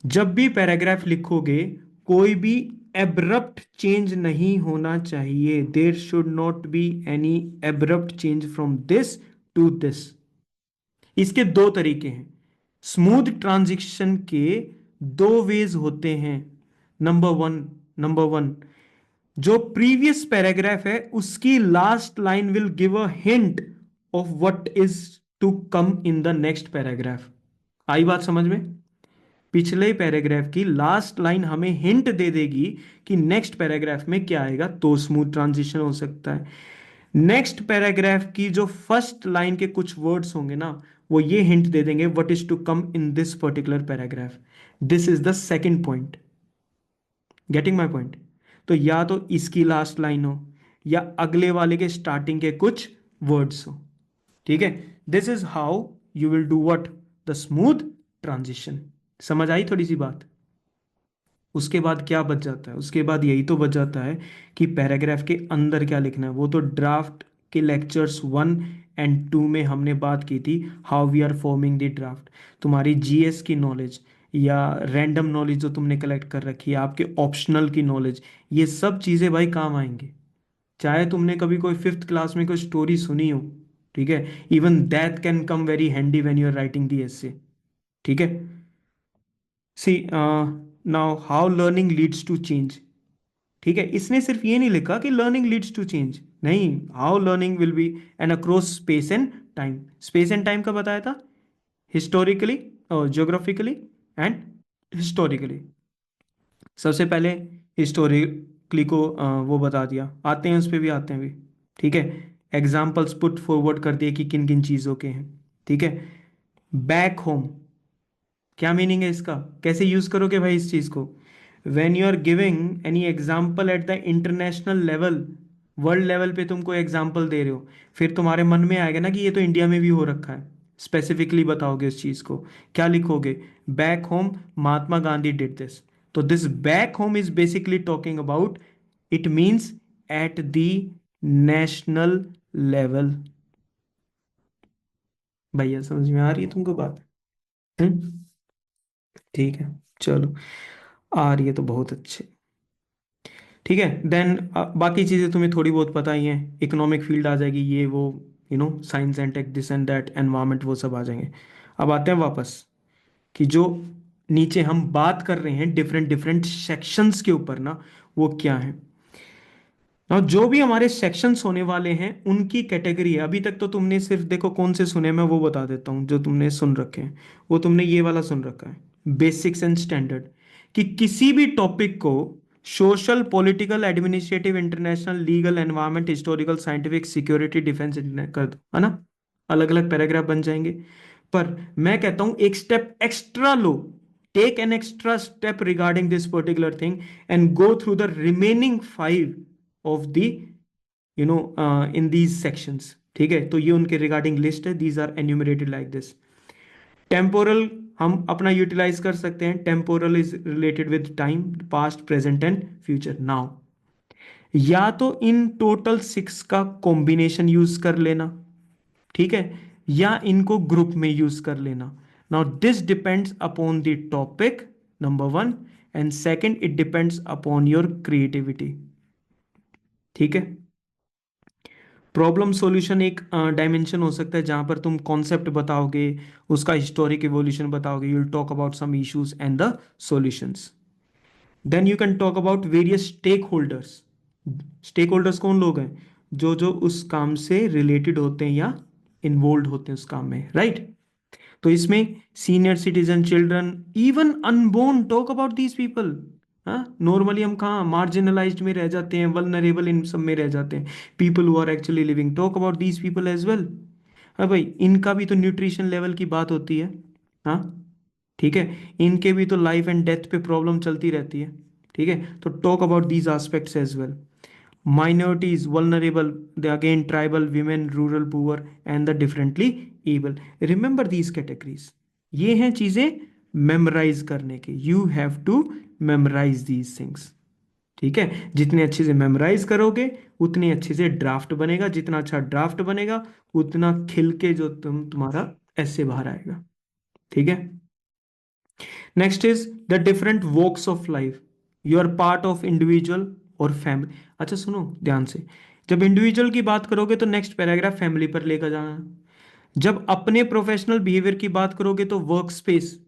जब भी पैराग्राफ लिखोगे कोई भी एब्रप्ट चेंज नहीं होना चाहिए। There should not be any abrupt change from this to this. इसके दो तरीके हैं। स्मूथ ट्रांजिशन के दो वेज होते हैं। नंबर वन, जो प्रीवियस पैराग्राफ है उसकी last line will give a hint of what is to come in the next paragraph. आई बात समझ में? पिछले पैराग्राफ की लास्ट लाइन हमें हिंट दे देगी कि नेक्स्ट पैराग्राफ में क्या आएगा, तो स्मूथ ट्रांजिशन हो सकता है। नेक्स्ट पैराग्राफ की जो फर्स्ट लाइन के कुछ वर्ड्स होंगे ना, वो ये हिंट दे देंगे what is to come in this particular paragraph. This is the second point. Getting my point? तो या तो इसकी लास्ट लाइन हो या अगले वाले के स्टार्टिंग के कुछ वर्ड्स हो। ठीक है, this is how you will do what, the smooth transition. समझ आई थोड़ी सी बात? उसके बाद क्या बच जाता है? उसके बाद यही तो बच जाता है कि पैराग्राफ के अंदर क्या लिखना है। वो तो ड्राफ्ट के लेक्चर्स 1 और 2 में हमने बात की थी, how we are forming the draft. तुम्हारी जीएस की नॉलेज या रैंडम नॉलेज जो तुमने कलेक्ट कर रखी है, आपके ऑप्शनल की नॉलेज, ये सब चीज़ें भाई काम आएंगे। चाहे तुमने कभी कोई फिफ्थ क्लास में कोई स्टोरी सुनी हो, ठीक है, even that can come very handy when you are writing the essay. ठीक है, see now how learning leads to change. ठीक है, इसने सिर्फ ये नहीं लिखा कि लर्निंग लीड्स टू चेंज, नहीं, how learning will be an across space and time. Space and time का बताया था, हिस्टोरिकली और ज्योग्राफिकली एंड हिस्टोरिकली। सबसे पहले हिस्टोरिकली को वो बता दिया, आते हैं उस पर भी, आते हैं भी। ठीक है, एग्जाम्पल्स पुट फॉरवर्ड कर दिए कि किन किन चीज़ों के हैं। ठीक है, बैक होम, क्या मीनिंग है इसका, कैसे यूज करोगे भाई इस चीज को? When you are giving any example at the international level, world level पे तुम कोई एग्जाम्पल दे रहे हो, फिर तुम्हारे मन में आएगा ना कि ये तो इंडिया में भी हो रखा है। स्पेसिफिकली बताओगे उस चीज को, क्या लिखोगे? Back home Mahatma Gandhi did this. तो this back home is basically talking about, it means at the national level. भैया समझ में आ रही है तुमको बात? हम्म, ठीक है, चलो, आ रही है तो बहुत अच्छे। ठीक है, देन बाकी चीज़ें तुम्हें थोड़ी बहुत पता ही हैं, इकोनॉमिक फील्ड आ जाएगी, ये वो, science and tech, this and that, environment, वो सब आ जाएंगे। अब आते हैं वापस कि जो नीचे हम बात कर रहे हैं डिफरेंट डिफरेंट सेक्शंस के ऊपर ना, वो क्या है। और जो भी हमारे सेक्शंस होने वाले हैं उनकी कैटेगरी है। अभी तक तो तुमने सिर्फ देखो कौन से सुने, मैं वो बता देता हूँ जो तुमने सुन रखे हैं। वो तुमने ये वाला सुन रखा है, बेसिक्स एंड स्टैंडर्ड, कि किसी भी टॉपिक को social, political, administrative, international, legal, environment, historical, scientific, security, defence कर दो, है ना, अलग अलग पैराग्राफ बन जाएंगे। पर मैं कहता हूं एक स्टेप एक्स्ट्रा लो, take an extra step regarding this particular thing and go through the remaining 5 of the in these sections. ठीक है, तो ये उनके रिगार्डिंग लिस्ट है, these are enumerated like this. Temporal हम अपना यूटिलाइज कर सकते हैं। Temporal is related with time, past, present and future. Now या तो इन टोटल 6 का कॉम्बिनेशन यूज कर लेना, ठीक है, या इनको ग्रुप में यूज कर लेना। Now this depends upon the topic, number one, and second it depends upon your creativity. ठीक है, प्रॉब्लम सॉल्यूशन एक डायमेंशन हो सकता है जहां पर तुम कॉन्सेप्ट बताओगे, उसका हिस्टोरिक इवोल्यूशन बताओगे, you will talk about some issues and the solutions. Then you can talk about various stake holders. Stake holders कौन लोग हैं? जो जो उस काम से रिलेटेड होते हैं या इन्वॉल्व होते हैं उस काम में, राइट? तो इसमें senior citizen, children, even unborn, talk about these people. हाँ, नॉर्मली हम कहाँ मार्जिनलाइज्ड में रह जाते हैं, वल्नरेबल इन सब में रह जाते हैं. People who are actually living, talk about these people as well. हाँ भाई, इनका भी तो न्यूट्रिशन लेवल की बात होती है. हाँ, ठीक है, इनके भी तो लाइफ एंड डेथ पे प्रॉब्लम चलती रहती है. ठीक है, तो talk about these aspects as well. Minorities, vulnerable, they again tribal, women, rural, poor, and the differently able. Remember these categories. ये हैं चीजें मेमोराइज करने की. You have to memorize these things. ठीक है, जितने अच्छे से मेमोराइज करोगे उतने अच्छे से ड्राफ्ट बनेगा. जितना अच्छा ड्राफ्ट बनेगा उतना खिल के जो तुम्हारा ऐसे बाहर आएगा. ठीक है, next is the different walks of life. You are part of individual और फैमिली. अच्छा सुनो ध्यान से, जब इंडिविजुअल की बात करोगे तो नेक्स्ट पैराग्राफ फैमिली पर लेकर जाना. जब अपने प्रोफेशनल बिहेवियर की बात करोगे तो वर्क स्पेस,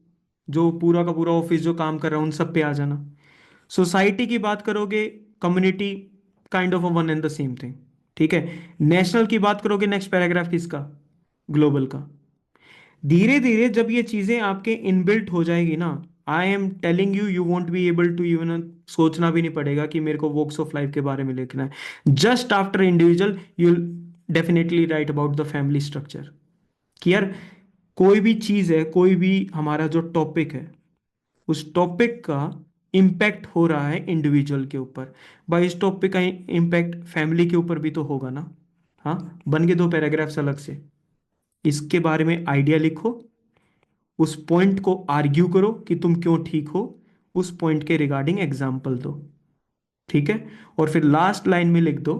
जो पूरा का पूरा ऑफिस जो काम कर रहा है उन सब पे आ जाना. सोसाइटी की बात करोगे, community, kind of a one and the same thing. ठीक है, नेशनल की बात करोगे नेक्स्ट पैराग्राफ किसका? ग्लोबल का. धीरे धीरे जब ये चीजें आपके इनबिल्ट हो जाएगी ना, I am telling you, you won't be able to even सोचना भी नहीं पड़ेगा कि मेरे को वॉक्स ऑफ लाइफ के बारे में लिखना है. Just after individual you definitely right about the family structure. कि यार कोई भी चीज है, कोई भी हमारा जो टॉपिक है, उस टॉपिक का इम्पैक्ट हो रहा है इंडिविजुअल के ऊपर, भाई इस टॉपिक का इम्पैक्ट फैमिली के ऊपर भी तो होगा ना. हाँ, बन के दो पैराग्राफ्स अलग से, इसके बारे में आइडिया लिखो, उस पॉइंट को आर्ग्यू करो कि तुम क्यों ठीक हो, उस पॉइंट के रिगार्डिंग एग्जाम्पल दो. ठीक है, और फिर लास्ट लाइन में लिख दो,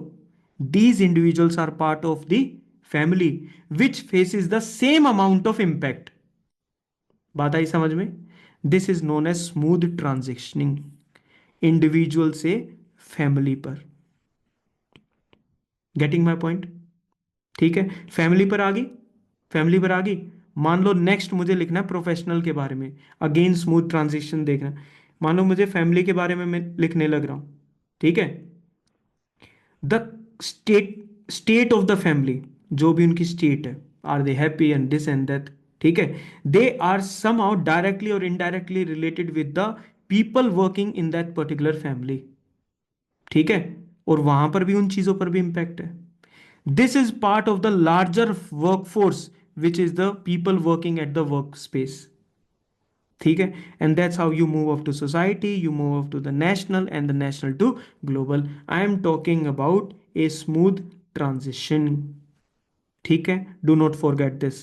these individuals are part of the family which faces the same amount of impact. बात आई समझ में? This is known as smooth transitioning, individual से फैमिली पर. Getting my point? ठीक है, फैमिली पर आ गई, फैमिली पर आ गई. मान लो नेक्स्ट मुझे लिखना है प्रोफेशनल के बारे में, अगेन स्मूथ ट्रांजिशन देखना है. मान लो मुझे फैमिली के बारे में मैं लिखने लग रहा हूं. ठीक है, the state of the family, जो भी उनकी स्टेट है, are they happy and this and that. ठीक है, they are somehow directly और indirectly related with the people working in that particular family. ठीक है, और वहां पर भी उन चीजों पर भी इंपैक्ट है. This is part of the larger workforce, which is the people working at the workspace. ठीक है, and that's how you move up to society, you move up to the national and the national to global. I am talking about a smooth transition. ठीक है, do not forget this.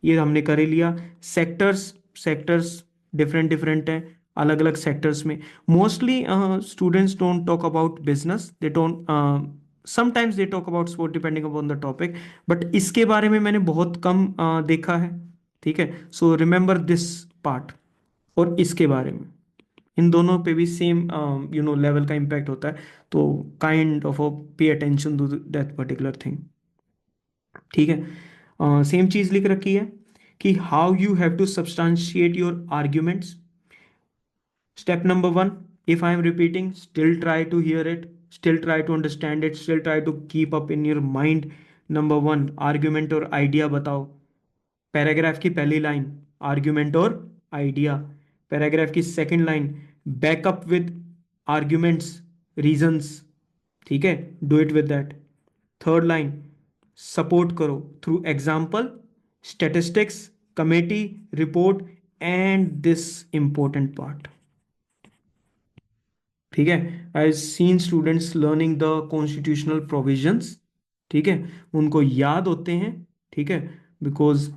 ये हमने कर ही लिया. Sectors, sectors different different हैं अलग अलग sectors में. Mostly students don't talk about business, they don't, sometimes they talk about sport depending upon the topic, but इसके बारे में मैंने बहुत कम देखा है. ठीक है, सो रिमेंबर दिस पार्ट. और इसके बारे में, इन दोनों पे भी सेम लेवल का इम्पैक्ट होता है. तो kind of pay attention to that particular thing. ठीक है, सेम चीज लिख रखी है कि how you have to substantiate your arguments. Step number one, if I am repeating, still try to hear it, still try to understand it, still try to keep up in your mind. Number one, argument और idea बताओ. Paragraph की पहली line, argument और idea. Paragraph की second line, backup with arguments, reasons. ठीक है, do it with that. Third line, support करो through example, statistics, committee, report and this important part. ठीक है, I seen students learning the constitutional provisions. ठीक है, उनको याद होते हैं. ठीक है, बिकॉज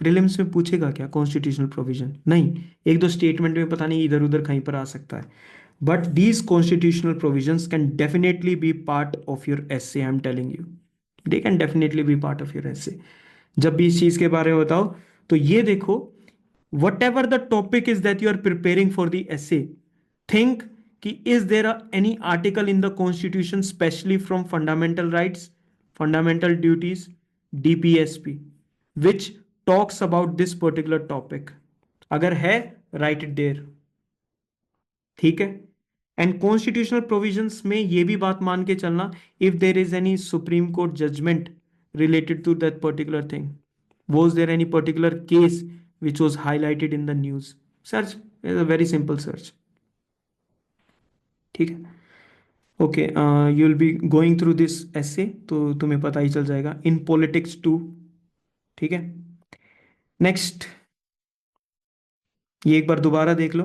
प्रीलिम्स में पूछेगा क्या कॉन्स्टिट्यूशनल प्रोविजन? नहीं, एक दो स्टेटमेंट में पता नहीं इधर उधर कहीं पर आ सकता है. But these constitutional provisions can definitely be part of your essay. I am telling you, they can definitely be part of your एसे. जब भी इस चीज के बारे में बताओ तो ये देखो, whatever the topic is that you are preparing for the essay, think कि is there any article in the constitution specially from fundamental rights, fundamental duties, DPSP, which talks about this particular topic. अगर है, write it there. ठीक है. And constitutional provisions में ये भी बात मान के चलना, if there is any Supreme Court judgment related to that particular thing, was there any particular case which was highlighted in the news, search is a very simple search. ठीक है. Okay, you will be going through this essay, तो तुम्हें पता ही चल जाएगा. In politics too. ठीक है. नेक्स्ट, ये एक बार दोबारा देख लो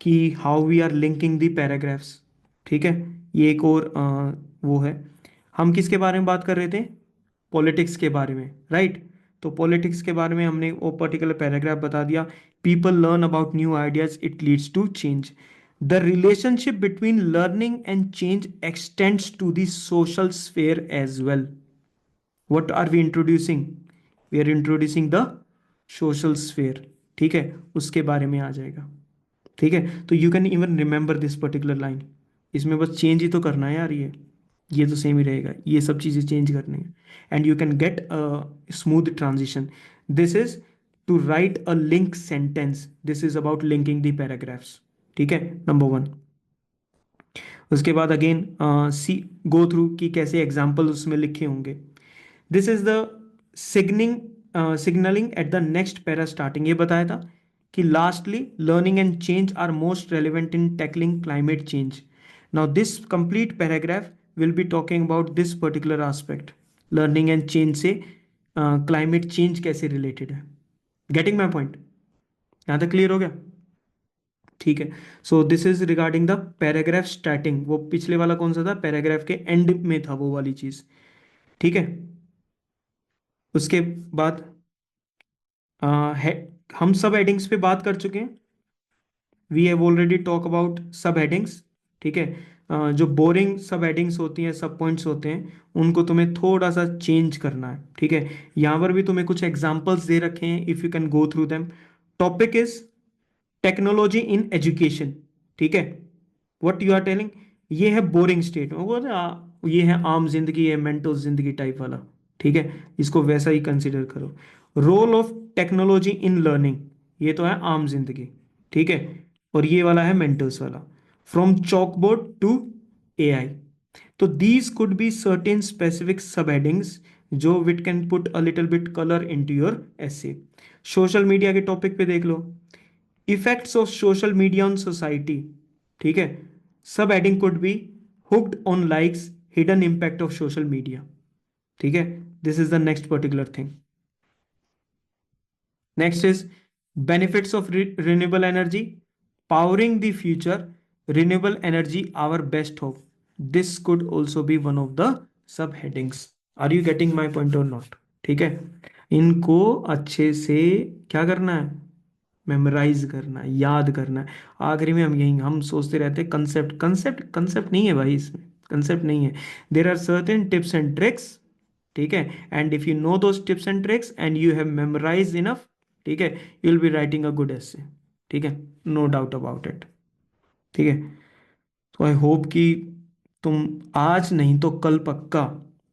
कि how we are linking the paragraphs. ठीक है. ये एक और वो है. हम किसके बारे में बात कर रहे थे? पॉलिटिक्स के बारे में, राइट. तो पॉलिटिक्स के बारे में हमने वो पर्टिकुलर पैराग्राफ बता दिया. People learn about new ideas, it leads to change. The relationship between learning and change extends to the social sphere as well. What are we introducing? We are introducing the social sphere. ठीक है, उसके बारे में आ जाएगा. ठीक है. तो you can even remember this particular line. इसमें बस चेंज ही तो करना है यार. ये तो सेम ही रहेगा, ये सब चीज़ें चेंज करनी है. And you can get a smooth transition. This is to write a link sentence. This is about linking the paragraphs. ठीक है, नंबर 1. उसके बाद अगेन सी गो थ्रू कि कैसे एग्जाम्पल उसमें लिखे होंगे. This is the signalling at the next para starting. ये बताया था कि lastly learning and change are most relevant in tackling climate change. Now this complete paragraph will be talking about this particular aspect. Learning and change से climate change कैसे related है. Getting my point? यहाँ तक clear हो गया? ठीक है. So this is regarding the paragraph starting. वो पिछले वाला कौन सा था? पैराग्राफ के एंड में था वो वाली चीज. ठीक है. उसके बाद हम सब हेडिंग्स पे बात कर चुके हैं. We have already talk about sub headings. ठीक है. जो बोरिंग सब हेडिंग्स होती हैं, सब पॉइंट्स होते हैं, उनको तुम्हें थोड़ा सा चेंज करना है. ठीक है. यहाँ पर भी तुम्हें कुछ एग्जांपल्स दे रखे हैं, if you can go through them. Topic is technology in education. ठीक है. व्हाट यू आर टेलिंग, ये है बोरिंग स्टेट. वो ये है आम जिंदगी, है मेंटल जिंदगी टाइप वाला. ठीक है. इसको वैसा ही कंसिडर करो. Role of technology in learning, ये तो है आम जिंदगी. ठीक है. और ये वाला है मेंटल्स वाला. From chalkboard to AI. तो these could be certain specific sub headings जो विट can put a little bit colour into your essay. Social media के टॉपिक पे देख लो. Effects of social media on society. ठीक है. Sub heading could be hooked on likes, hidden impact of social media. ठीक है. This is the next particular thing. Next is benefits of renewable energy, powering the future, renewable energy our best hope. This could also be one of the subheadings. Are you getting my point or not? ठीक है. इनको अच्छे से क्या करना है? Memorise करना है, याद करना है. आखिरी में हम सोचते रहते हैं कंसेप्ट कंसेप्ट कंसेप्ट नहीं है भाई, इसमें कंसेप्ट नहीं है. There are certain tips and tricks. ठीक है. And if you know those tips and tricks and you have memorise enough, ठीक है, you will be writing a good essay. ठीक है, नो डाउट अबाउट इट. ठीक है. तो आई होप कि तुम आज नहीं तो कल पक्का,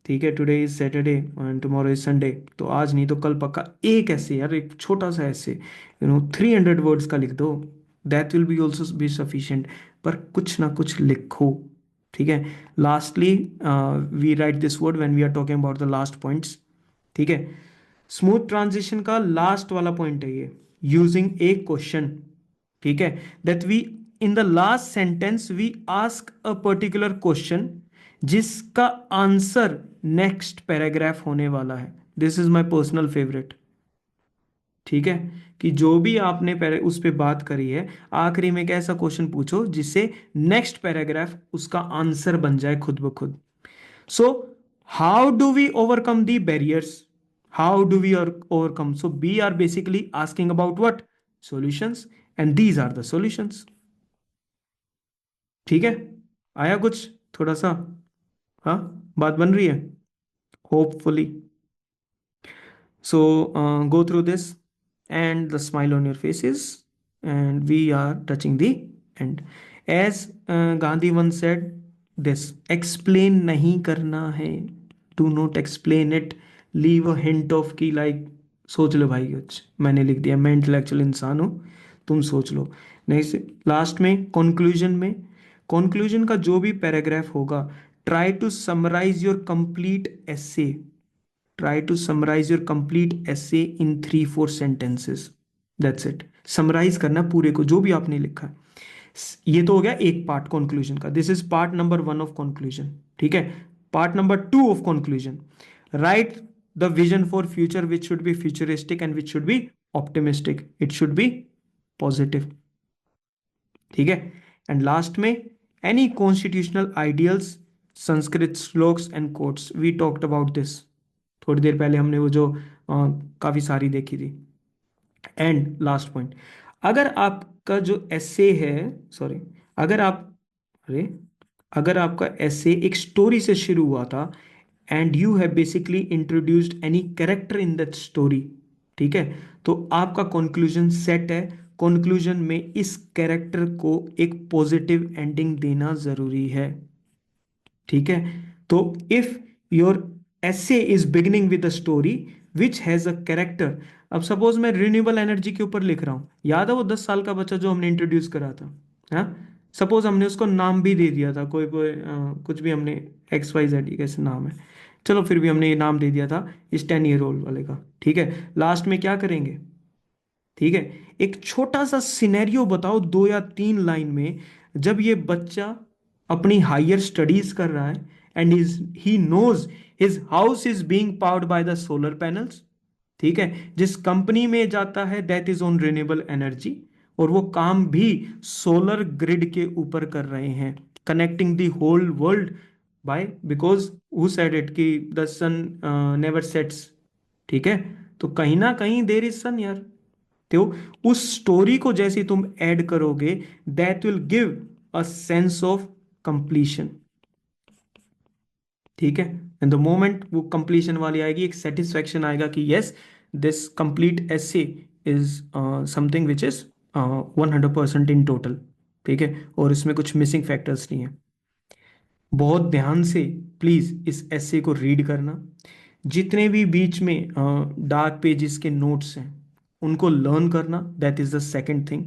ठीक है, today is Saturday and tomorrow is Sunday, तो आज नहीं तो कल पक्का एक ऐसे यार, एक छोटा सा ऐसे 300 वर्ड्स का लिख दो. That will be also be sufficient. पर कुछ ना कुछ लिखो. ठीक है. Lastly we write this word when we are talking about the last points. ठीक है. स्मूथ ट्रांजिशन का लास्ट वाला पॉइंट है ये, यूजिंग ए क्वेश्चन. ठीक है. That we in the last sentence we ask a particular question जिसका answer next paragraph होने वाला है. This is my personal favourite. ठीक है. कि जो भी आपने उस पर बात करी है, आखिरी में एक ऐसा क्वेश्चन पूछो जिससे नेक्स्ट पैराग्राफ उसका आंसर बन जाए खुद ब खुद. So how do we overcome the barriers? How do we overcome? So we are basically asking about what? Solutions, and these are the solutions. ठीक है. आया कुछ थोड़ा सा? हाँ, बात बन रही है hopefully. So go through this. and the smile on your faces, and we are touching the end. As Gandhi once said, this explain nahi karna hai, do not explain it, leave a hint of कि like सोच लो भाई, कुछ मैंने लिख दिया, मैं intellectual इंसान हूँ, तुम सोच लो। नेक्स्ट, लास्ट में कंक्लूजन का जो भी पैराग्राफ होगा, try to summarise your complete essay, try to summarize your complete essay in 3-4 sentences. That's it. Summarise करना पूरे को, जो भी आपने लिखा है। ये तो हो गया एक पार्ट कंक्लूजन का। This is part number 1 of conclusion, ठीक है। Part number 2 of conclusion, write the vision for future which should be futuristic and which should be optimistic, it should be positive, ठीक है। एंड लास्ट में, any constitutional ideals, Sanskrit shlokas and quotes, we talked about this, थोड़ी देर पहले हमने वो जो काफ़ी सारी देखी थी। एंड लास्ट पॉइंट, अगर आपका जो एसे है, सॉरी, अगर आप अरे अगर आपका एसे एक स्टोरी से शुरू हुआ था and you have basically introduced any character in that story, ठीक है, तो आपका कंक्लूजन सेट है। कंक्लूजन में इस कैरेक्टर को एक पॉजिटिव एंडिंग देना जरूरी है, ठीक है। तो if your essay is beginning with a story which has a character, अब सपोज मैं रिन्यूएबल एनर्जी के ऊपर लिख रहा हूँ, याद है वो 10 साल का बच्चा जो हमने इंट्रोड्यूस करा था, हाँ, सपोज हमने उसको नाम भी दे दिया था, कोई कोई कुछ भी हमने XYZ कैसे नाम है, चलो फिर भी हमने ये नाम दे दिया था इस 10 ईयर ओल्ड वाले का, ठीक है। लास्ट में क्या करेंगे, ठीक है, एक छोटा सा सिनेरियो बताओ 2 या 3 लाइन में, जब ये बच्चा अपनी हायर स्टडीज कर रहा है and he knows his house is being powered by the solar panels, ठीक है, जिस कंपनी में जाता है that is on renewable energy, और वो काम भी सोलर ग्रिड के ऊपर कर रहे हैं, connecting the whole world by, because who said it कि द सन नेवर सेट्स, ठीक है, तो कहीं ना कहीं देर इज सन यार। तो उस स्टोरी को जैसे तुम ऐड करोगे, that will give a sense of completion, ठीक है। एंड द मोमेंट वो कंप्लीशन वाली आएगी, एक सेटिस्फेक्शन आएगा कि yes this complete essay is something which is 100% in total, ठीक है, और इसमें कुछ मिसिंग फैक्टर्स नहीं है। बहुत ध्यान से प्लीज इस एसे को रीड करना, जितने भी बीच में डार्क पेजेस के नोट्स हैं उनको लर्न करना, that is the second thing.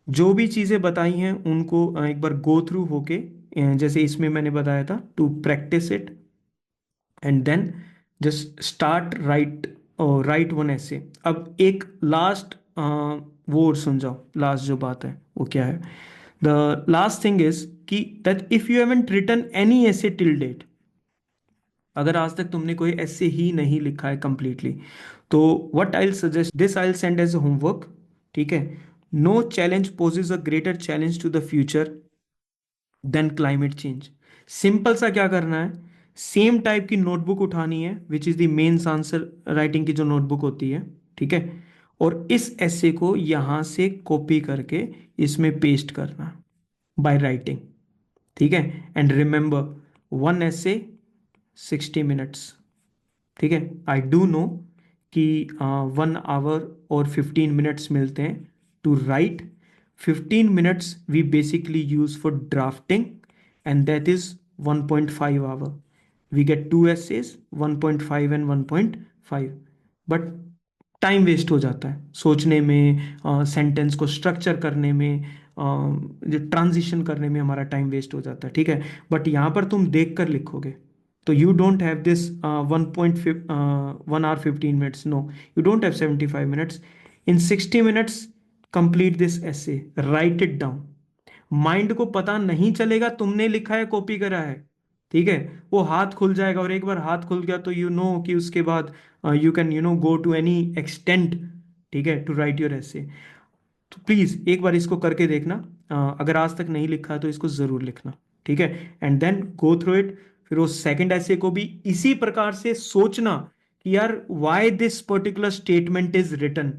जो भी चीज़ें बताई हैं उनको एक बार गो थ्रू होके, जैसे इसमें मैंने बताया था, to practise it and then just start write one essay. अब एक लास्ट वो सुन जाओ, लास्ट जो बात है वो क्या है, द लास्ट थिंग इज कि that if you haven't written any essay till date, अगर आज तक तुमने कोई ऐसे ही नहीं लिखा है कंप्लीटली, तो what I will suggest, this I will send as a homework, ठीक है। No challenge poses a greater challenge to the future than climate change. Simple सा क्या करना है, सेम टाइप की नोटबुक उठानी है which is the mains answer writing की जो नोटबुक होती है, ठीक है, और इस ऐसे को यहां से कॉपी करके इसमें पेस्ट करना बाय राइटिंग, ठीक है। एंड रिमेंबर, वन ऐसे 60 मिनट्स, ठीक है। आई डू नो कि 1 आवर और 15 मिनट्स मिलते हैं to write, 15 minutes we basically use for drafting and that is 1.5 hour, we get 2 essays, 1.5 and 1.5, but time waste हो जाता है सोचने में, सेंटेंस को स्ट्रक्चर करने में, जो ट्रांजिशन करने में हमारा टाइम वेस्ट हो जाता है, ठीक है। बट यहाँ पर तुम देख कर लिखोगे तो you don't have this 1 hour 15 minutes, no, you don't have 75 minutes. In 60 minutes complete this essay, write it down. Mind को पता नहीं चलेगा तुमने लिखा है कॉपी करा है, ठीक है, वो हाथ खुल जाएगा, और एक बार हाथ खुल गया तो कि उसके बाद you can go to any extent, ठीक है, टू राइट योर essay. तो प्लीज एक बार इसको करके देखना, अगर आज तक नहीं लिखा है तो इसको जरूर लिखना, ठीक है, and then go through it. फिर उस सेकंड ऐसे को भी इसी प्रकार से सोचना कि यार why this particular statement is written,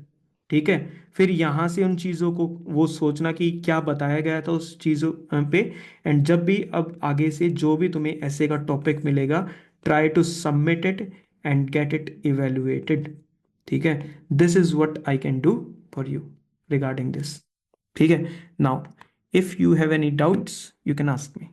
ठीक है। फिर यहां से उन चीजों को वो सोचना कि क्या बताया गया था उस चीजों पे, एंड जब भी अब आगे से जो भी तुम्हें ऐसे का टॉपिक मिलेगा, try to submit it and get it evaluated, ठीक है, this is what I can do for you regarding this. ठीक है, now if you have any doubts you can ask me.